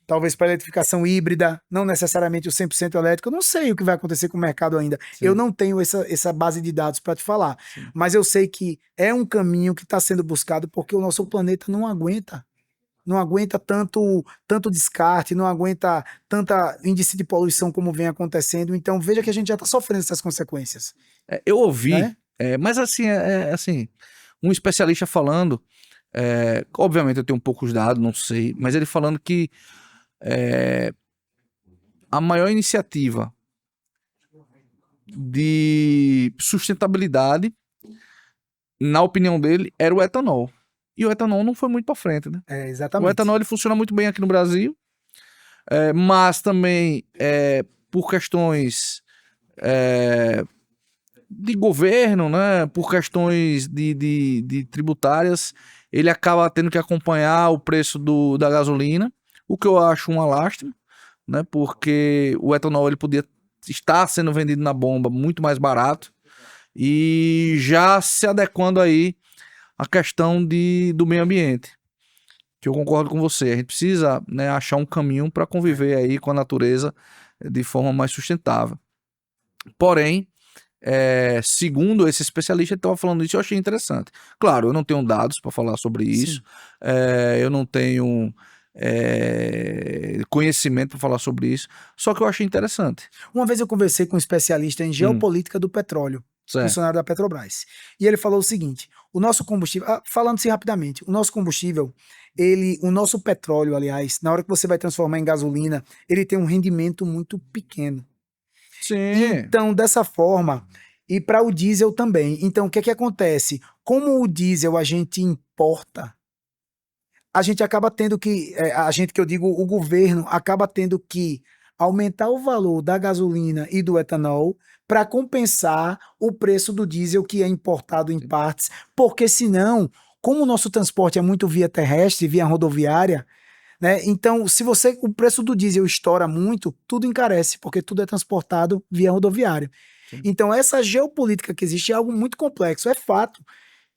Talvez para a eletrificação híbrida, não necessariamente o 100% elétrico. Eu não sei o que vai acontecer com o mercado ainda. Eu
Sim,
não tenho essa base de dados para te falar.
sim.
Mas eu sei que é um caminho que está sendo buscado porque o nosso planeta não aguenta. Não aguenta tanto descarte, não aguenta tanta índice de poluição como vem acontecendo. Então veja que a gente já está sofrendo essas consequências,
Eu ouvi,
né?
mas assim, assim, um especialista falando, obviamente eu tenho poucos dados, não sei, mas ele falando que a maior iniciativa de sustentabilidade, na opinião dele, era o etanol. E o etanol não foi muito para frente, né?
É,
O
exatamente.
etanol ele funciona muito bem aqui no Brasil, mas também por questões de governo, né? Por questões de tributárias, ele acaba tendo que acompanhar o preço da gasolina, o que eu acho uma lástima, né? Porque o etanol ele podia estar sendo vendido na bomba muito mais barato e já se adequando aí à questão do meio ambiente. Que eu concordo com você. A gente precisa, né, achar um caminho para conviver aí com a natureza de forma mais sustentável. Porém, segundo esse especialista, ele estava falando isso, eu achei interessante. Claro, eu não tenho dados para falar sobre isso,
Sim.
eu não tenho conhecimento para falar sobre isso, só que eu achei interessante.
Uma vez eu conversei com um especialista em geopolítica do petróleo,
Certo.
funcionário da Petrobras. E ele falou o seguinte: o nosso combustível, falando-se rapidamente, o nosso combustível, o nosso petróleo, aliás, na hora que você vai transformar em gasolina, ele tem um rendimento muito pequeno.
Sim.
Então, dessa forma, e para o diesel também. Então, o que é que acontece? Como o diesel a gente importa, a gente acaba tendo que, a gente que eu digo, o governo acaba tendo que aumentar o valor da gasolina e do etanol para compensar o preço do diesel que é importado em partes, porque senão, como o nosso transporte é muito via terrestre, via rodoviária, né? Então, se o preço do diesel estoura muito, tudo encarece, porque tudo é transportado via rodoviária.
Sim.
Então, essa geopolítica que existe é algo muito complexo. É fato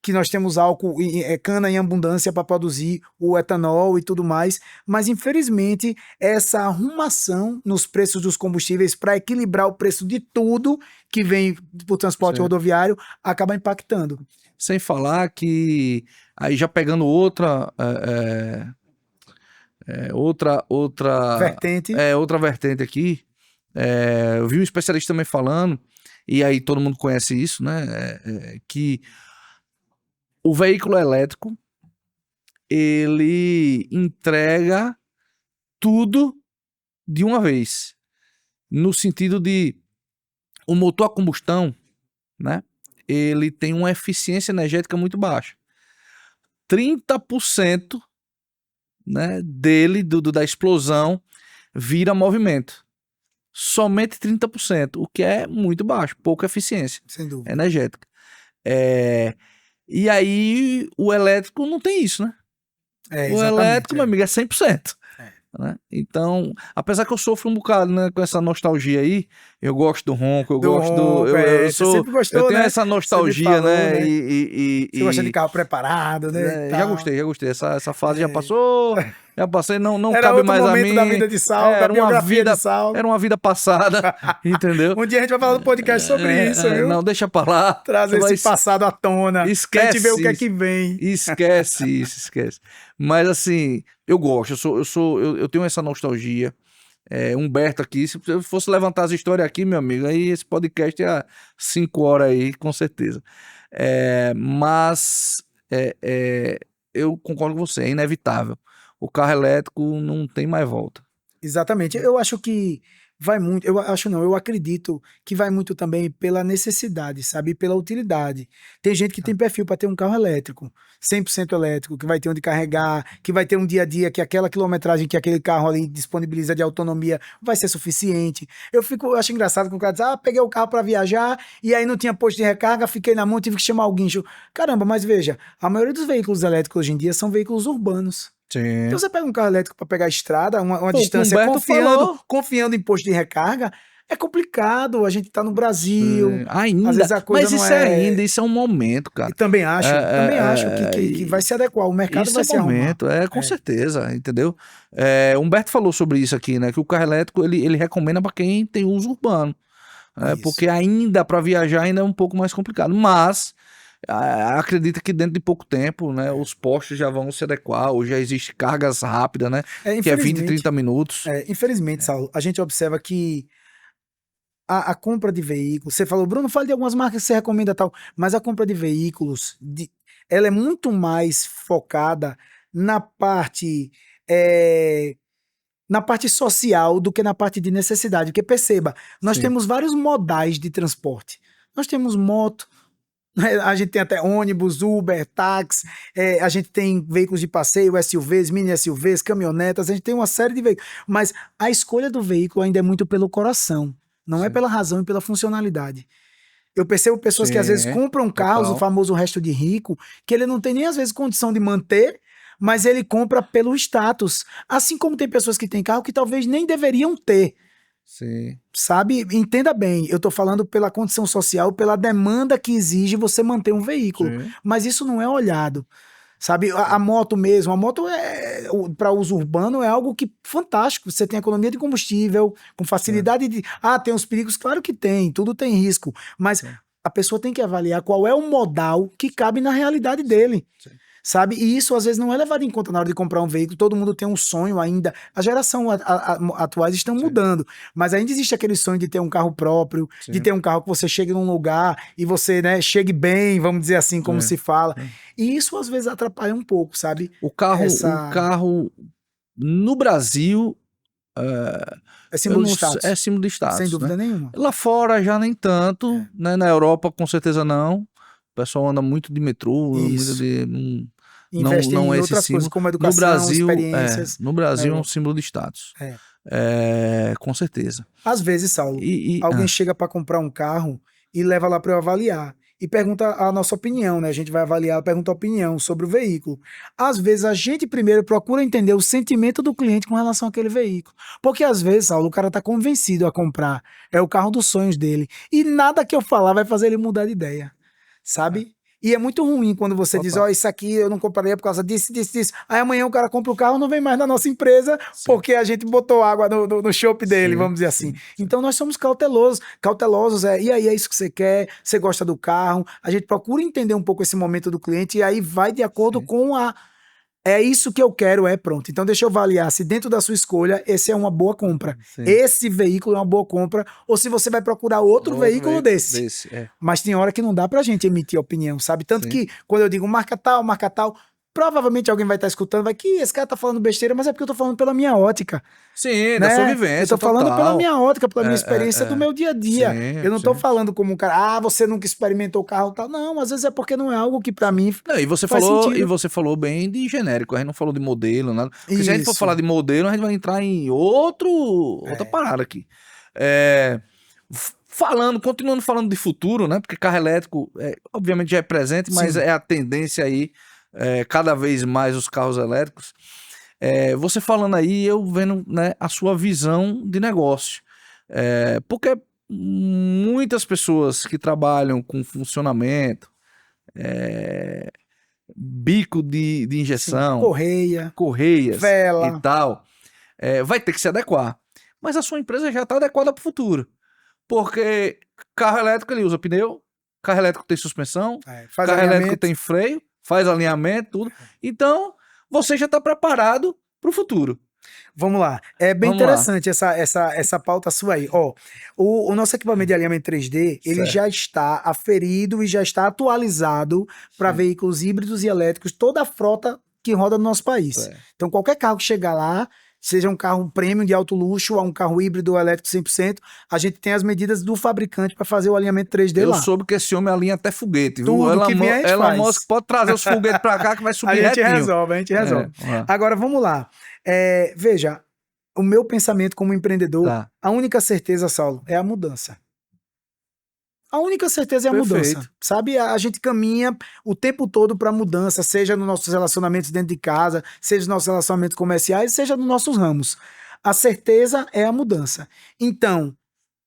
que nós temos álcool, cana em abundância para produzir o etanol e tudo mais, mas infelizmente essa arrumação nos preços dos combustíveis para equilibrar o preço de tudo que vem do transporte
Sim.
rodoviário acaba impactando.
Sem falar que aí já pegando
Vertente,
outra vertente aqui, eu vi um especialista também falando, e aí todo mundo conhece isso, né? Que o veículo elétrico ele entrega tudo de uma vez, no sentido de o motor a combustão, né? Ele tem uma eficiência energética muito baixa. 30% né, dele, da explosão, vira movimento. Somente 30%, o que é muito baixo, pouca eficiência
Sem dúvida.
energética. E aí o elétrico não tem isso, né? O elétrico, meu amigo, é 100%. Né? Então, apesar que eu sofro um bocado, né, com essa nostalgia aí, eu gosto do ronco,
Você sempre gostou,
eu tenho
né?
essa nostalgia,
Falou,
né?
Você gosta de carro preparado, né?
Já gostei. Essa fase já passou, não
Era
cabe
outro
mais a
momento
mim.
da vida de Saulo, da biografia de Saulo.
Era uma vida passada, entendeu?
Um dia a gente vai falar do podcast sobre isso, viu?
Não, deixa pra lá.
Trazer esse passado à tona.
Esquece.
Pra gente ver o que é que vem.
Esquece isso, esquece. Mas assim, eu gosto, eu tenho essa nostalgia. Humberto aqui, se eu fosse levantar as histórias aqui, meu amigo, aí esse podcast é 5 horas aí, com certeza. Mas eu concordo com você, é inevitável. O carro elétrico não tem mais volta.
Exatamente. Eu acho que vai muito, eu acredito que vai muito também pela necessidade, sabe? Pela utilidade. Tem gente que tem perfil para ter um carro elétrico, 100% elétrico, que vai ter onde carregar, que vai ter um dia a dia que aquela quilometragem que aquele carro ali disponibiliza de autonomia vai ser suficiente. Eu acho engraçado que o cara diz, peguei o carro para viajar e aí não tinha posto de recarga, fiquei na mão, tive que chamar o guincho. Caramba, mas veja, a maioria dos veículos elétricos hoje em dia são veículos urbanos.
Sim.
Então você pega um carro elétrico para pegar a estrada, uma distância, confiando em posto de recarga, é complicado. A gente tá no Brasil.
Sim. Ainda.
Às vezes a coisa
mas isso ainda, isso é um momento, cara.
E também acho que vai se adequar. O mercado vai se
momento, com certeza, entendeu? Humberto falou sobre isso aqui, né? Que o carro elétrico ele recomenda para quem tem uso urbano. Porque ainda para viajar ainda é um pouco mais complicado. Mas acredita que dentro de pouco tempo, né, os postos já vão se adequar, ou já existe cargas rápidas, né, que é 20, 30 minutos.
Infelizmente, Saulo, a gente observa que a compra de veículos, você falou, Bruno, fale de algumas marcas que você recomenda tal, mas a compra de veículos, ela é muito mais focada na parte social do que na parte de necessidade, porque perceba, nós temos vários modais de transporte, nós temos moto, a gente tem até ônibus, Uber, táxi, a gente tem veículos de passeio, SUVs, mini SUVs, caminhonetas, a gente tem uma série de veículos, mas a escolha do veículo ainda é muito pelo coração, não é pela razão e pela funcionalidade. Eu percebo pessoas que às vezes compram carros, o famoso resto de rico, que ele não tem nem às vezes condição de manter, mas ele compra pelo status, assim como tem pessoas que têm carro que talvez nem deveriam ter.
Sim.
Sabe? Entenda bem, eu tô falando pela condição social, pela demanda que exige você manter um veículo. Sim. Mas isso não é olhado. Sabe? A moto mesmo, a moto para uso urbano é algo que fantástico. Você tem economia de combustível, com facilidade de... tem os perigos? Claro que tem, tudo tem risco. Mas a pessoa tem que avaliar qual é o modal que cabe na realidade dele. Sim. Sabe? E isso às vezes não é levado em conta na hora de comprar um veículo. Todo mundo tem um sonho ainda. A geração atuais estão mudando, mas ainda existe aquele sonho de ter um carro próprio, de ter um carro que você chegue num lugar e você, né, chegue bem, vamos dizer assim, como se fala. E isso às vezes atrapalha um pouco, sabe?
O carro no Brasil
é símbolo de status.
É símbolo de status.
Sem dúvida nenhuma.
Lá fora já nem tanto, né? Na Europa com certeza não. O pessoal anda muito de metrô, muito de...
Investe
não
em
é
outras coisas, como educação,
no Brasil,
experiências.
No Brasil é um símbolo de status. Com certeza.
Às vezes, Saulo, alguém chega para comprar um carro e leva lá para eu avaliar. E pergunta a nossa opinião, né? A gente vai avaliar, pergunta a opinião sobre o veículo. Às vezes, a gente primeiro procura entender o sentimento do cliente com relação àquele veículo. Porque às vezes, Saulo, o cara tá convencido a comprar. É o carro dos sonhos dele. E nada que eu falar vai fazer ele mudar de ideia. Sabe? E é muito ruim quando você diz, isso aqui eu não compraria por causa disso. Aí amanhã o cara compra o carro, não vem mais na nossa empresa, porque a gente botou água no chopp dele, vamos dizer assim. Então nós somos cautelosos, e aí é isso que você quer, você gosta do carro, a gente procura entender um pouco esse momento do cliente e aí vai de acordo com é isso que eu quero, pronto. Então deixa eu avaliar se dentro da sua escolha esse é uma boa compra. Esse veículo é uma boa compra, ou se você vai procurar outro veículo desse. Mas tem hora que não dá pra gente emitir opinião, sabe? Tanto que quando eu digo marca tal, Provavelmente alguém vai estar escutando, vai que esse cara tá falando besteira, mas é porque eu tô falando pela minha ótica.
Sim,
né?
da sua vivência.
Eu tô falando
total.
pela minha ótica, pela minha experiência do meu dia a dia.
Sim,
eu não tô
sim.
falando como um cara, você nunca experimentou o carro e tal. Não, às vezes é porque não é algo que pra mim
Não, e você
faz
falou,
sentido.
e você falou bem de genérico, a gente não falou de modelo, nada. Porque se a gente for
Isso.
falar de modelo, a gente vai entrar em outra parada aqui. Continuando falando de futuro, né? Porque carro elétrico, obviamente já é presente, mas
Sim.
é a tendência aí, cada vez mais os carros elétricos. Você falando aí, eu vendo, né, a sua visão de negócio. Porque muitas pessoas que trabalham com funcionamento, bico de injeção, correias
vela.
e tal, vai ter que se adequar. Mas a sua empresa já está adequada para o futuro. Porque carro elétrico ele usa pneu, carro elétrico tem suspensão,
faz
carro elétrico
alinhamento.
tem freio, faz alinhamento, tudo. Então, você já está preparado para o futuro.
Vamos lá. É bem
Vamos
interessante essa pauta sua aí. Ó, o nosso equipamento de alinhamento 3D, ele já está aferido e já está atualizado para veículos híbridos e elétricos, toda a frota que roda no nosso país. Então, qualquer carro que chegar lá, seja um carro premium de alto luxo ou um carro híbrido ou elétrico 100%, a gente tem as medidas do fabricante para fazer o alinhamento 3D lá.
Eu soube que esse homem alinha até foguete, viu?
Tudo que vier a gente
Elon
faz.
Musk pode trazer os foguetes para cá que vai subir retinho.
A gente resolve. Agora, vamos lá. Veja, o meu pensamento como empreendedor, a única certeza, Saulo, é a mudança. A única certeza é a mudança, sabe? A gente caminha o tempo todo para mudança, seja nos nossos relacionamentos dentro de casa, seja nos nossos relacionamentos comerciais, seja nos nossos ramos. A certeza é a mudança. Então,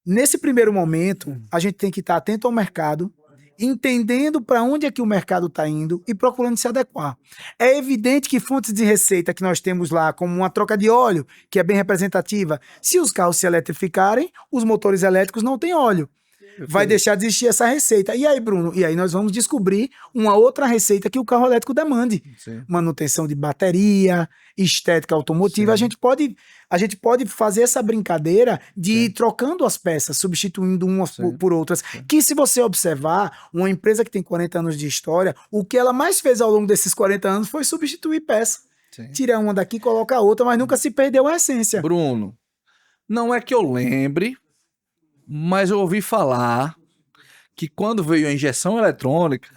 nesse primeiro momento, a gente tem que estar atento ao mercado, entendendo para onde é que o mercado está indo e procurando se adequar. É evidente que fontes de receita que nós temos lá, como uma troca de óleo, que é bem representativa, se os carros se eletrificarem, os motores elétricos não têm óleo. Vai deixar de existir essa receita. E aí, Bruno? E aí nós vamos descobrir uma outra receita que o carro elétrico demande. Manutenção de bateria, estética automotiva. A gente pode fazer essa brincadeira de ir trocando as peças, substituindo umas por outras. Que se você observar, uma empresa que tem 40 anos de história, o que ela mais fez ao longo desses 40 anos foi substituir peça. Tira uma daqui, coloca a outra, mas nunca se perdeu a essência.
Bruno, não é que eu lembre, mas eu ouvi falar que quando veio a injeção eletrônica,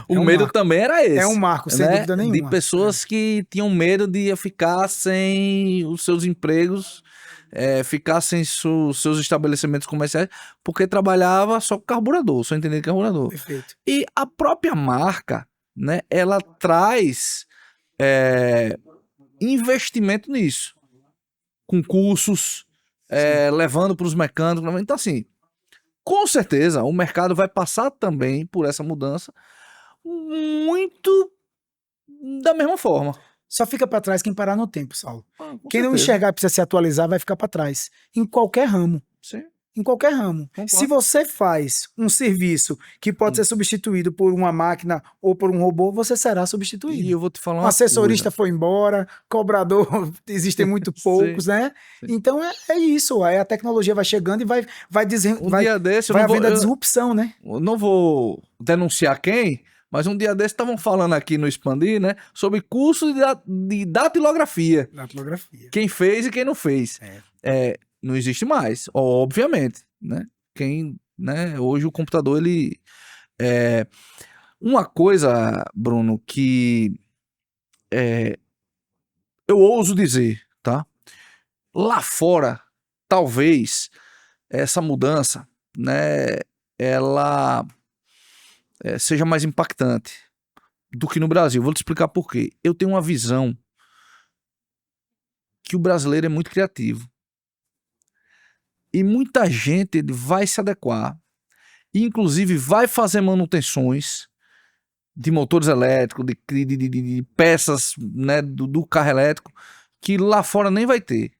o medo também era esse.
É um marco, sem dúvida nenhuma.
De pessoas que tinham medo de ficar sem os seus empregos, ficar sem seus estabelecimentos comerciais, porque trabalhava só com carburador, só entendendo carburador.
Perfeito.
E a própria marca, né, ela traz investimento nisso, com cursos, levando para os mecânicos. Então, assim, com certeza o mercado vai passar também por essa mudança muito da mesma forma.
Só fica para trás quem parar no tempo, Saulo. Quem não enxergar precisa se atualizar, vai ficar para trás. Em qualquer ramo.
Sim.
Em qualquer ramo.
Concordo.
Se você faz um serviço que pode ser substituído por uma máquina ou por um robô, você será substituído.
E eu vou te falar
uma assessorista foi embora, cobrador, existem muito poucos, né? Sim. Então é isso. Aí a tecnologia vai chegando e vai havendo a disrupção, né?
Eu não vou denunciar quem, mas um dia desse estavam falando aqui no Expandir, né? Sobre curso de datilografia.
Datilografia.
Quem fez e quem não fez. Não existe mais, obviamente, né? Hoje o computador, ele... Uma coisa, Bruno, que eu ouso dizer, tá? Lá fora, talvez, essa mudança, né? Ela seja mais impactante do que no Brasil. Vou te explicar por quê. Eu tenho uma visão que o brasileiro é muito criativo. E muita gente vai se adequar, e inclusive vai fazer manutenções de motores elétricos, de peças, né, do carro elétrico, que lá fora nem vai ter.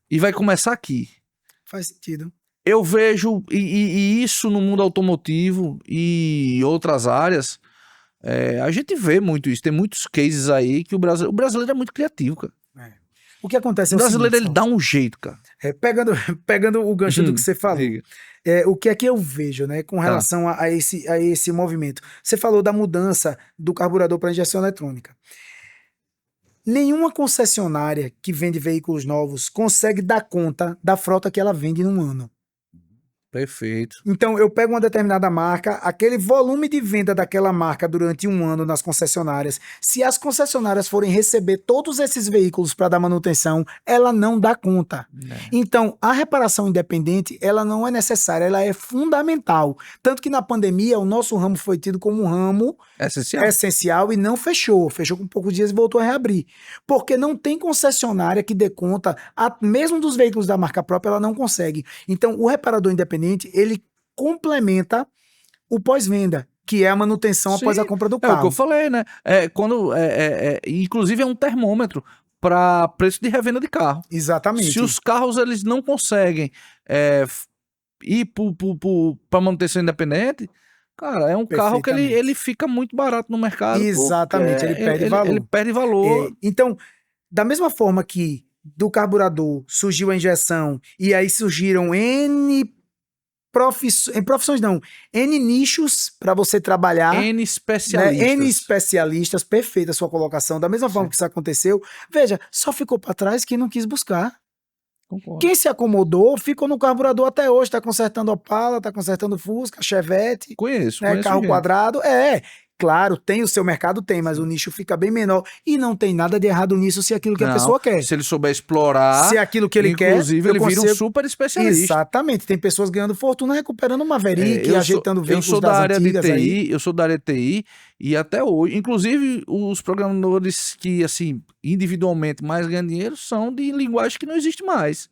E vai começar aqui.
Faz sentido.
Eu vejo, e isso no mundo automotivo e outras áreas, a gente vê muito isso. Tem muitos cases aí que o brasileiro é muito criativo, cara.
O que acontece
O
é o
brasileiro,
seguinte,
ele dá um jeito, cara.
pegando o gancho do que você falou,
Diga.
o que é que eu vejo, né, com
Tá.
relação a esse movimento? Você falou da mudança do carburador para injeção eletrônica. Nenhuma concessionária que vende veículos novos consegue dar conta da frota que ela vende num ano.
Perfeito.
Então, eu pego uma determinada marca, aquele volume de venda daquela marca durante um ano nas concessionárias, se as concessionárias forem receber todos esses veículos para dar manutenção, ela não dá conta. Então, a reparação independente, ela não é necessária, ela é fundamental. Tanto que na pandemia, o nosso ramo foi tido como um ramo essencial e não fechou. Fechou com poucos dias e voltou a reabrir. Porque não tem concessionária que dê conta, mesmo dos veículos da marca própria, ela não consegue. Então, o reparador independente, ele complementa o pós-venda, que é a manutenção após a compra do carro.
É o que eu falei, né? Inclusive é um termômetro para preço de revenda de carro.
Exatamente.
Se os carros eles não conseguem ir para manutenção independente, cara, é um carro que ele fica muito barato no mercado.
Exatamente, ele perde valor.
Ele perde valor.
Então, da mesma forma que do carburador surgiu a injeção e aí surgiram N nichos para você trabalhar.
N especialistas.
Né? N especialistas, perfeita a sua colocação. Da mesma forma que isso aconteceu, veja, só ficou para trás quem não quis buscar.
Concordo.
Quem se acomodou, ficou no carburador até hoje, tá consertando Opala, tá consertando Fusca, Chevette.
Conheço
carro
gente.
quadrado, claro, tem o seu mercado, tem, mas o nicho fica bem menor. E não tem nada de errado nisso se é aquilo que a pessoa quer.
Se ele souber explorar,
se é aquilo que ele quer,
inclusive ele vira um super especialista.
Exatamente, tem pessoas ganhando fortuna recuperando uma Maverick, ajeitando veículos das antigas aí.
Eu sou da área de TI e até hoje, inclusive os programadores que, assim, individualmente mais ganham dinheiro são de linguagem que não existe mais,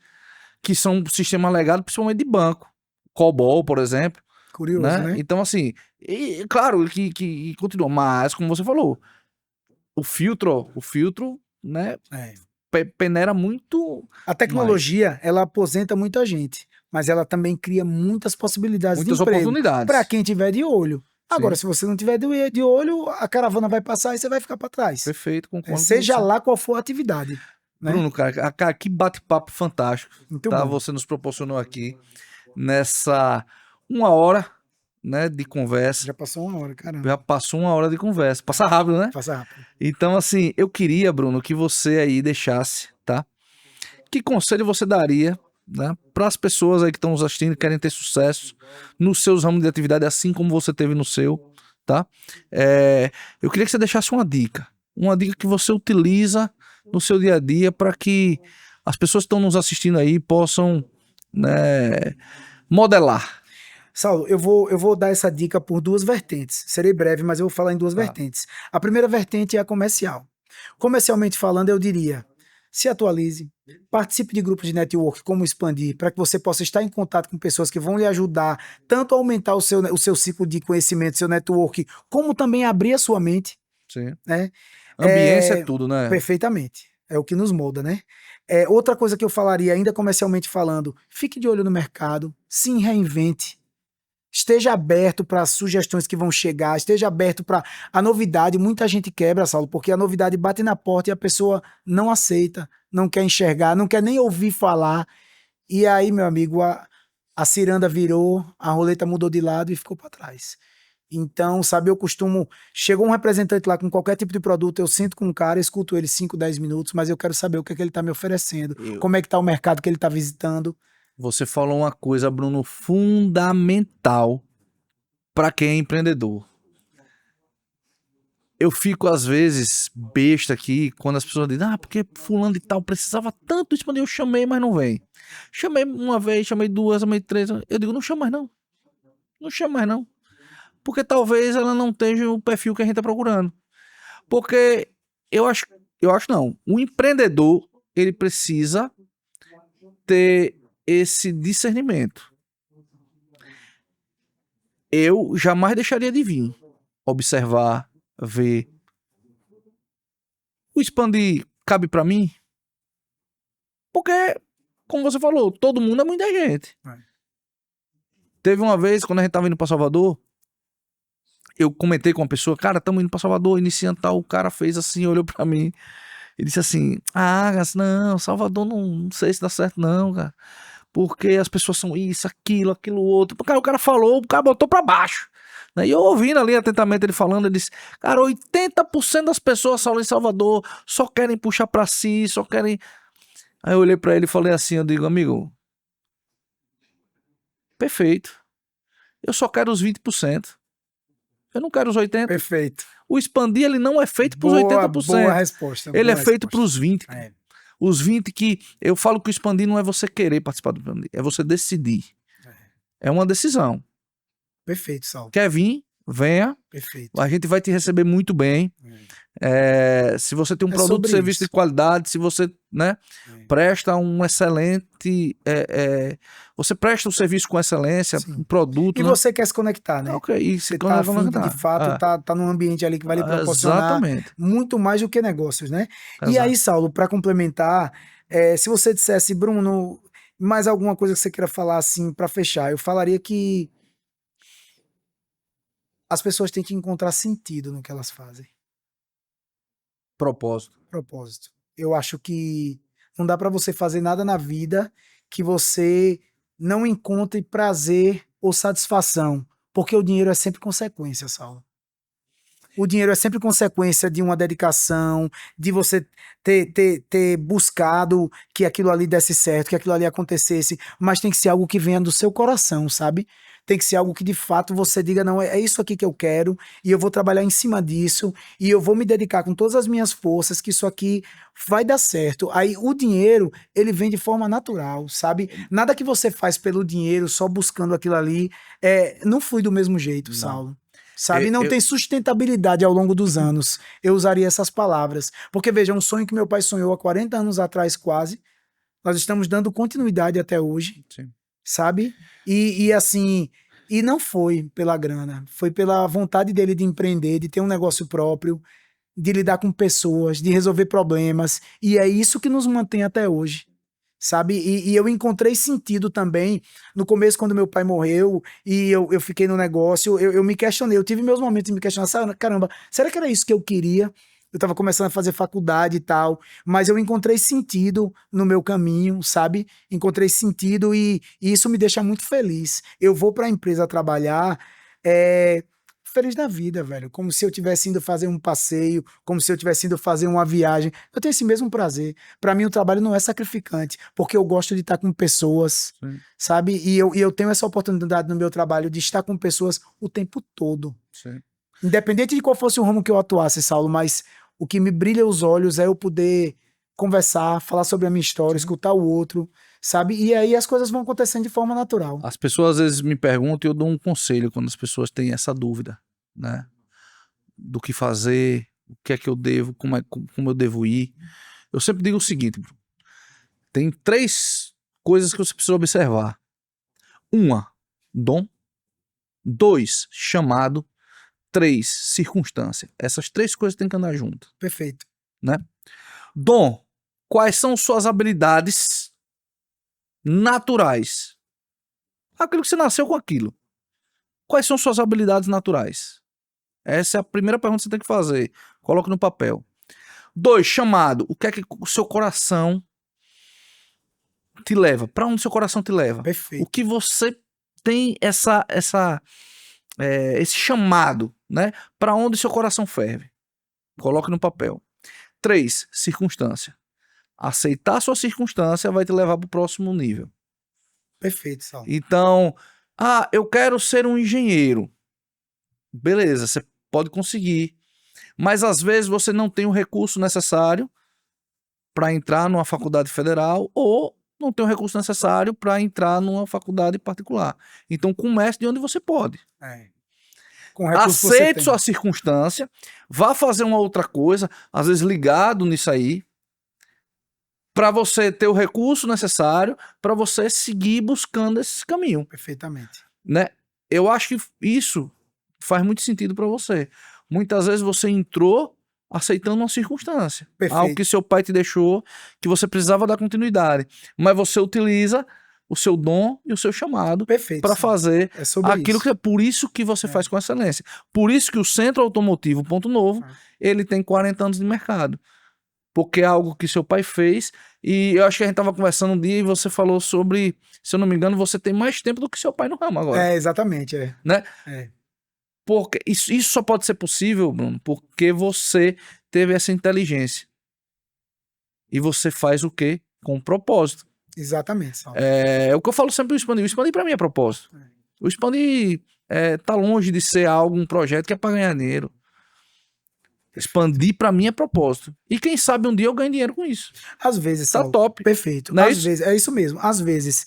que são um sistema legado principalmente de banco. COBOL, por exemplo.
Curioso, né?
Então, assim, claro que continua, mas, como você falou, o filtro, né, peneira muito.
A tecnologia, ela aposenta muita gente, mas ela também cria muitas possibilidades de emprego.
Oportunidades.
Para quem tiver de olho. Agora, se você não tiver de olho, a caravana vai passar e você vai ficar para trás.
Perfeito, concordo.
Seja lá qual for a atividade. Né?
Bruno, cara, que bate-papo fantástico.
Muito
bom. Você nos proporcionou aqui nessa 1 hora, né, de conversa.
Já passou 1 hora, caramba.
Já passou 1 hora de conversa. Passa rápido, né?
Passa rápido.
Então, assim, eu queria, Bruno, que você aí deixasse, tá? Que conselho você daria, né, para as pessoas aí que estão nos assistindo e querem ter sucesso nos seus ramos de atividade, assim como você teve no seu, tá? Eu queria que você deixasse uma dica que você utiliza no seu dia a dia para que as pessoas que estão nos assistindo aí possam, né, modelar.
Saulo, eu vou dar essa dica por 2 vertentes. Serei breve, mas eu vou falar em 2 vertentes. A primeira vertente é a comercial. Comercialmente falando, eu diria, se atualize, participe de grupos de network como Expandir, para que você possa estar em contato com pessoas que vão lhe ajudar tanto a aumentar o seu ciclo de conhecimento, seu network, como também abrir a sua mente.
Sim.
Né?
Ambiência é tudo, né?
Perfeitamente. É o que nos molda, né? Outra coisa que eu falaria, ainda comercialmente falando, fique de olho no mercado, se reinvente. Esteja aberto para as sugestões que vão chegar, esteja aberto para a novidade. Muita gente quebra, Saulo, porque a novidade bate na porta e a pessoa não aceita, não quer enxergar, não quer nem ouvir falar. E aí, meu amigo, a ciranda virou, a roleta mudou de lado e ficou para trás. Então, sabe, chegou um representante lá com qualquer tipo de produto, eu sento com um cara, escuto ele 5, 10 minutos, mas eu quero saber o que é que ele está me oferecendo, como é que está o mercado que ele está visitando.
Você falou uma coisa, Bruno, fundamental para quem é empreendedor. Eu fico, às vezes, besta aqui, quando as pessoas dizem, porque fulano de tal precisava tanto disso, eu chamei, mas não vem. Chamei uma vez, chamei 2, chamei 3, eu digo, não chama mais não. Não chama mais não. Porque talvez ela não tenha o perfil que a gente está procurando. Porque eu acho não, o empreendedor, ele precisa ter esse discernimento. Eu jamais deixaria de vir, observar, ver. O Expandir cabe para mim? Porque, como você falou, todo mundo é muita gente. Teve uma vez, quando a gente tava indo para Salvador, eu comentei com uma pessoa, cara, estamos indo para Salvador, iniciando tal, o cara fez assim, olhou para mim Ele disse assim, cara, não, Salvador não sei se dá certo não, cara. Porque as pessoas são isso, aquilo outro. Cara, o cara falou, o cara botou pra baixo. Né? E eu ouvindo ali atentamente ele falando, ele disse, cara, 80% das pessoas em Salvador só querem puxar pra si, só querem... Aí eu olhei pra ele e falei assim, eu digo, amigo, perfeito. Eu só quero os 20%. Eu não quero os 80%.
Perfeito.
O expandir, ele não é feito pros 80%.
Boa resposta.
Ele
boa
é feito
resposta.
pros 20%.
É.
Os 20 que... Eu falo que o expandir não é você querer participar do expandir, é você decidir. É uma decisão.
Perfeito, Saulo.
Quer vir? Venha.
Perfeito.
A gente vai te receber muito bem. Se você tem um produto e serviço de qualidade, se você, né, presta um excelente... você presta um serviço com excelência, um produto...
E
né?
você quer se conectar, né?
Ok, e
você tá afim de fato, tá num ambiente ali que vai lhe proporcionar muito mais do que negócios, né? Exato. E aí, Saulo, para complementar, se você dissesse, Bruno, mais alguma coisa que você queira falar assim para fechar, eu falaria que as pessoas têm que encontrar sentido no que elas fazem. Propósito. Eu acho que não dá para você fazer nada na vida que você não encontre prazer ou satisfação, porque o dinheiro é sempre consequência, Saulo. O dinheiro é sempre consequência de uma dedicação, de você ter buscado que aquilo ali desse certo, que aquilo ali acontecesse, mas tem que ser algo que venha do seu coração, sabe? Tem que ser algo que de fato você diga, não, é isso aqui que eu quero e eu vou trabalhar em cima disso e eu vou me dedicar com todas as minhas forças que isso aqui vai dar certo. Aí o dinheiro, ele vem de forma natural, sabe? Nada que você faz pelo dinheiro, só buscando aquilo ali, não flui do mesmo jeito, Saulo. Sabe? Não tem sustentabilidade ao longo dos anos. Eu usaria essas palavras. Porque, veja, um sonho que meu pai sonhou há 40 anos atrás quase, nós estamos dando continuidade até hoje. Sim. Sabe? E assim, e não foi pela grana, foi pela vontade dele de empreender, de ter um negócio próprio, de lidar com pessoas, de resolver problemas, e é isso que nos mantém até hoje, sabe? E eu encontrei sentido também, no começo quando meu pai morreu, e eu fiquei no negócio, eu me questionei, eu tive meus momentos de me questionar, caramba, será que era isso que eu queria? Eu tava começando a fazer faculdade e tal, mas eu encontrei sentido no meu caminho, sabe? Encontrei sentido e isso me deixa muito feliz. Eu vou pra empresa trabalhar, feliz da vida, velho. Como se eu tivesse indo fazer um passeio, como se eu tivesse indo fazer uma viagem. Eu tenho esse mesmo prazer. Pra mim o trabalho não é sacrificante, porque eu gosto de estar com pessoas, sim, sabe? E eu tenho essa oportunidade no meu trabalho de estar com pessoas o tempo todo. Sim. Independente de qual fosse o ramo que eu atuasse, Saulo, mas o que me brilha os olhos é eu poder conversar, falar sobre a minha história, sim, escutar o outro, sabe? E aí as coisas vão acontecendo de forma natural. As pessoas às vezes me perguntam e eu dou um conselho quando as pessoas têm essa dúvida, né? Do que fazer, o que é que eu devo, como eu devo ir. Eu sempre digo o seguinte, tem 3 coisas que você precisa observar. 1, dom. 2, chamado. 3, circunstância. Essas 3 coisas têm que andar junto. Perfeito. Né? Dom, quais são suas habilidades naturais? Aquilo que você nasceu com aquilo. Quais são suas habilidades naturais? Essa é a primeira pergunta que você tem que fazer. Coloque no papel. 2, chamado. O que é que o seu coração te leva? Para onde o seu coração te leva? Perfeito. O que você tem esse chamado, né? Para onde seu coração ferve? Coloque no papel. 3, circunstância. Aceitar a sua circunstância vai te levar para o próximo nível. Perfeito, Saulo. Então, eu quero ser um engenheiro. Beleza, você pode conseguir. Mas às vezes você não tem o recurso necessário para entrar numa faculdade federal ou não tem o recurso necessário para entrar numa faculdade particular. Então comece de onde você pode. Aceite sua circunstância, vá fazer uma outra coisa, às vezes ligado nisso aí, para você ter o recurso necessário para você seguir buscando esse caminho. Perfeitamente. Né? Eu acho que isso faz muito sentido para você. Muitas vezes você entrou aceitando uma circunstância. Perfeito. Algo que seu pai te deixou, que você precisava dar continuidade. Mas você utiliza o seu dom e o seu chamado para fazer aquilo que é por isso que você faz com excelência. Por isso que o Centro Automotivo Ponto Novo, ele tem 40 anos de mercado.
porque é algo que seu pai fez. E eu acho que a gente tava conversando um dia e você falou sobre, se eu não me engano, você tem mais tempo do que seu pai no ramo agora.
Exatamente,
Né?
É.
Porque isso só pode ser possível, Bruno, porque você teve essa inteligência. E você faz o quê? Com um propósito.
Exatamente, Saulo.
É o que eu falo sempre do Expandir. O Expandir pra mim é propósito. O Expandir tá longe de ser um projeto que é pra ganhar dinheiro. Expandir pra mim é propósito. E quem sabe um dia eu ganho dinheiro com isso.
Às vezes,
Tá
Saulo,
top.
perfeito.
Não é
Às
isso?
vezes, é isso mesmo. Às vezes,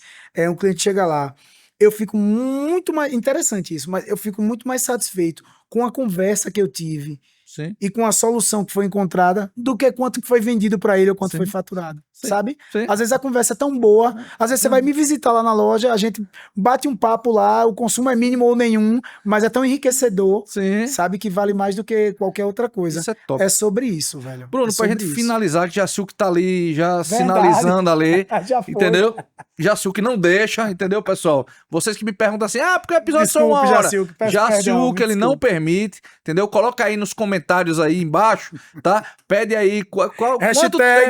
um cliente chega lá, eu fico muito mais... Interessante isso, mas eu fico muito mais satisfeito com a conversa que eu tive
Sim.
e com a solução que foi encontrada do que quanto que foi vendido para ele ou quanto
Sim.
foi faturado,
Sim.
sabe?
Sim.
Às vezes a conversa é tão boa, às vezes você vai me visitar lá na loja, a gente bate um papo lá, o consumo é mínimo ou nenhum, mas é tão enriquecedor,
Sim.
sabe, que vale mais do que qualquer outra coisa.
Isso é top.
É sobre isso, velho.
Bruno, pra gente finalizar, que Jaciuc tá ali já
Verdade.
sinalizando ali,
Já foi.
entendeu? Jaciuc não deixa, entendeu, pessoal? Vocês que me perguntam assim, porque o episódio só
Desculpe,
1 hora.
Jaciuc, peço
Jaciuc,
perdão,
ele não
desculpe.
permite, entendeu? Coloca aí nos comentários aí embaixo, tá? Pede aí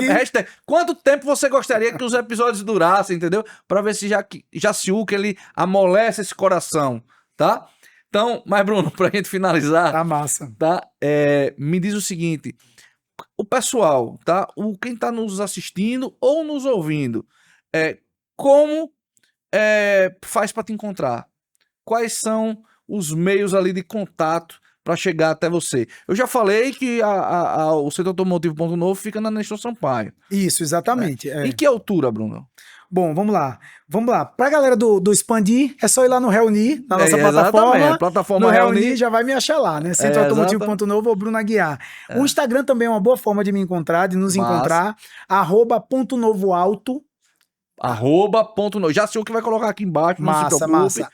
Hashtag.
quanto tempo você gostaria que os episódios durassem, entendeu? Pra ver se Jaciuc, ele amolece esse coração, tá? Então, mas Bruno, pra gente finalizar,
Tá massa.
tá? Me diz o seguinte, o pessoal, tá? Quem tá nos assistindo ou nos ouvindo, como faz para te encontrar? Quais são os meios ali de contato para chegar até você? Eu já falei que o Centro Automotivo Ponto Novo fica na Nestor Sampaio.
Isso, exatamente.
Em que altura, Bruno?
Bom, vamos lá. Pra galera do Expandir, é só ir lá no Reunir, na nossa plataforma.
Exatamente, plataforma
No
Reunir.
Reunir já vai me achar lá, né? Centro Automotivo Ponto Novo ou Bruno Aguiar. O Instagram também é uma boa forma de me encontrar, de nos encontrar. @pontonovoauto.
@pontonovo. Já sei o que vai colocar aqui embaixo, não se preocupe.
Massa.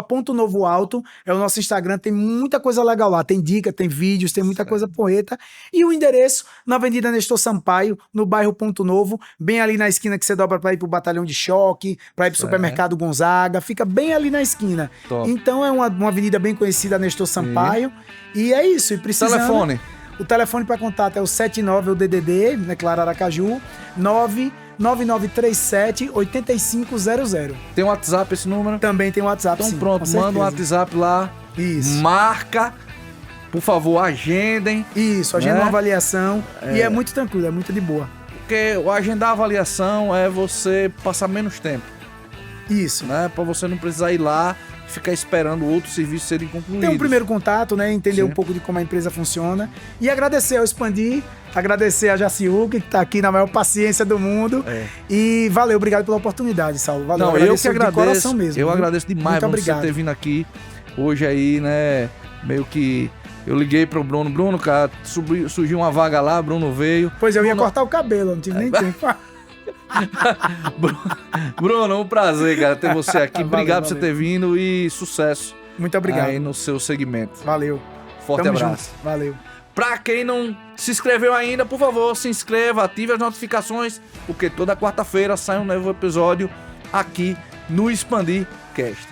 @pontonovoauto é o nosso Instagram, tem muita coisa legal lá, tem dica, tem vídeos, tem muita coisa porreta. E o endereço na Avenida Nestor Sampaio, no bairro Ponto Novo, bem ali na esquina que você dobra pra ir pro Batalhão de Choque, pra ir pro Supermercado Gonzaga, fica bem ali na esquina.
Top.
Então é uma avenida bem conhecida, Nestor Sampaio. E é isso, e precisando...
Telefone.
O telefone para contato é o 79, o DDD, né, Clara Aracaju, 99937-8500.
Tem um WhatsApp esse número?
Também tem o WhatsApp,
Então
sim,
pronto,
com
manda um
certeza.
WhatsApp lá.
Isso.
Marca. Por favor, agendem.
Isso, agenda
né?
uma avaliação. E é muito tranquilo, é muito de boa.
Porque o agendar a avaliação é você passar menos tempo,
Isso.
né? Pra você não precisar ir lá e ficar esperando outros serviços serem concluídos.
Tem um primeiro contato, né? Entender
Sim.
um pouco de como a empresa funciona. E agradecer ao Expandir, agradecer a Jaciuc, que tá aqui na maior paciência do mundo. E valeu, obrigado pela oportunidade, Saulo. Valeu,
Não, eu que
de
agradeço.
coração mesmo.
Eu
viu?
agradeço demais
Muito
por você
obrigado.
ter vindo aqui hoje aí, né? Meio que eu liguei pro Bruno. Bruno, cara, surgiu uma vaga lá, Bruno veio.
Pois eu ia
Bruno-
cortar o cabelo, não tive nem tempo.
Bruno, um prazer, cara, ter você aqui.
Valeu,
Obrigado por você
valeu.
ter vindo e sucesso
Muito obrigado.
aí no seu segmento.
Valeu.
Forte
Tamo
abraço.
junto. Valeu.
Pra quem não se inscreveu ainda, por favor, se inscreva, ative as notificações, porque toda quarta-feira sai um novo episódio aqui no Expandir Cast.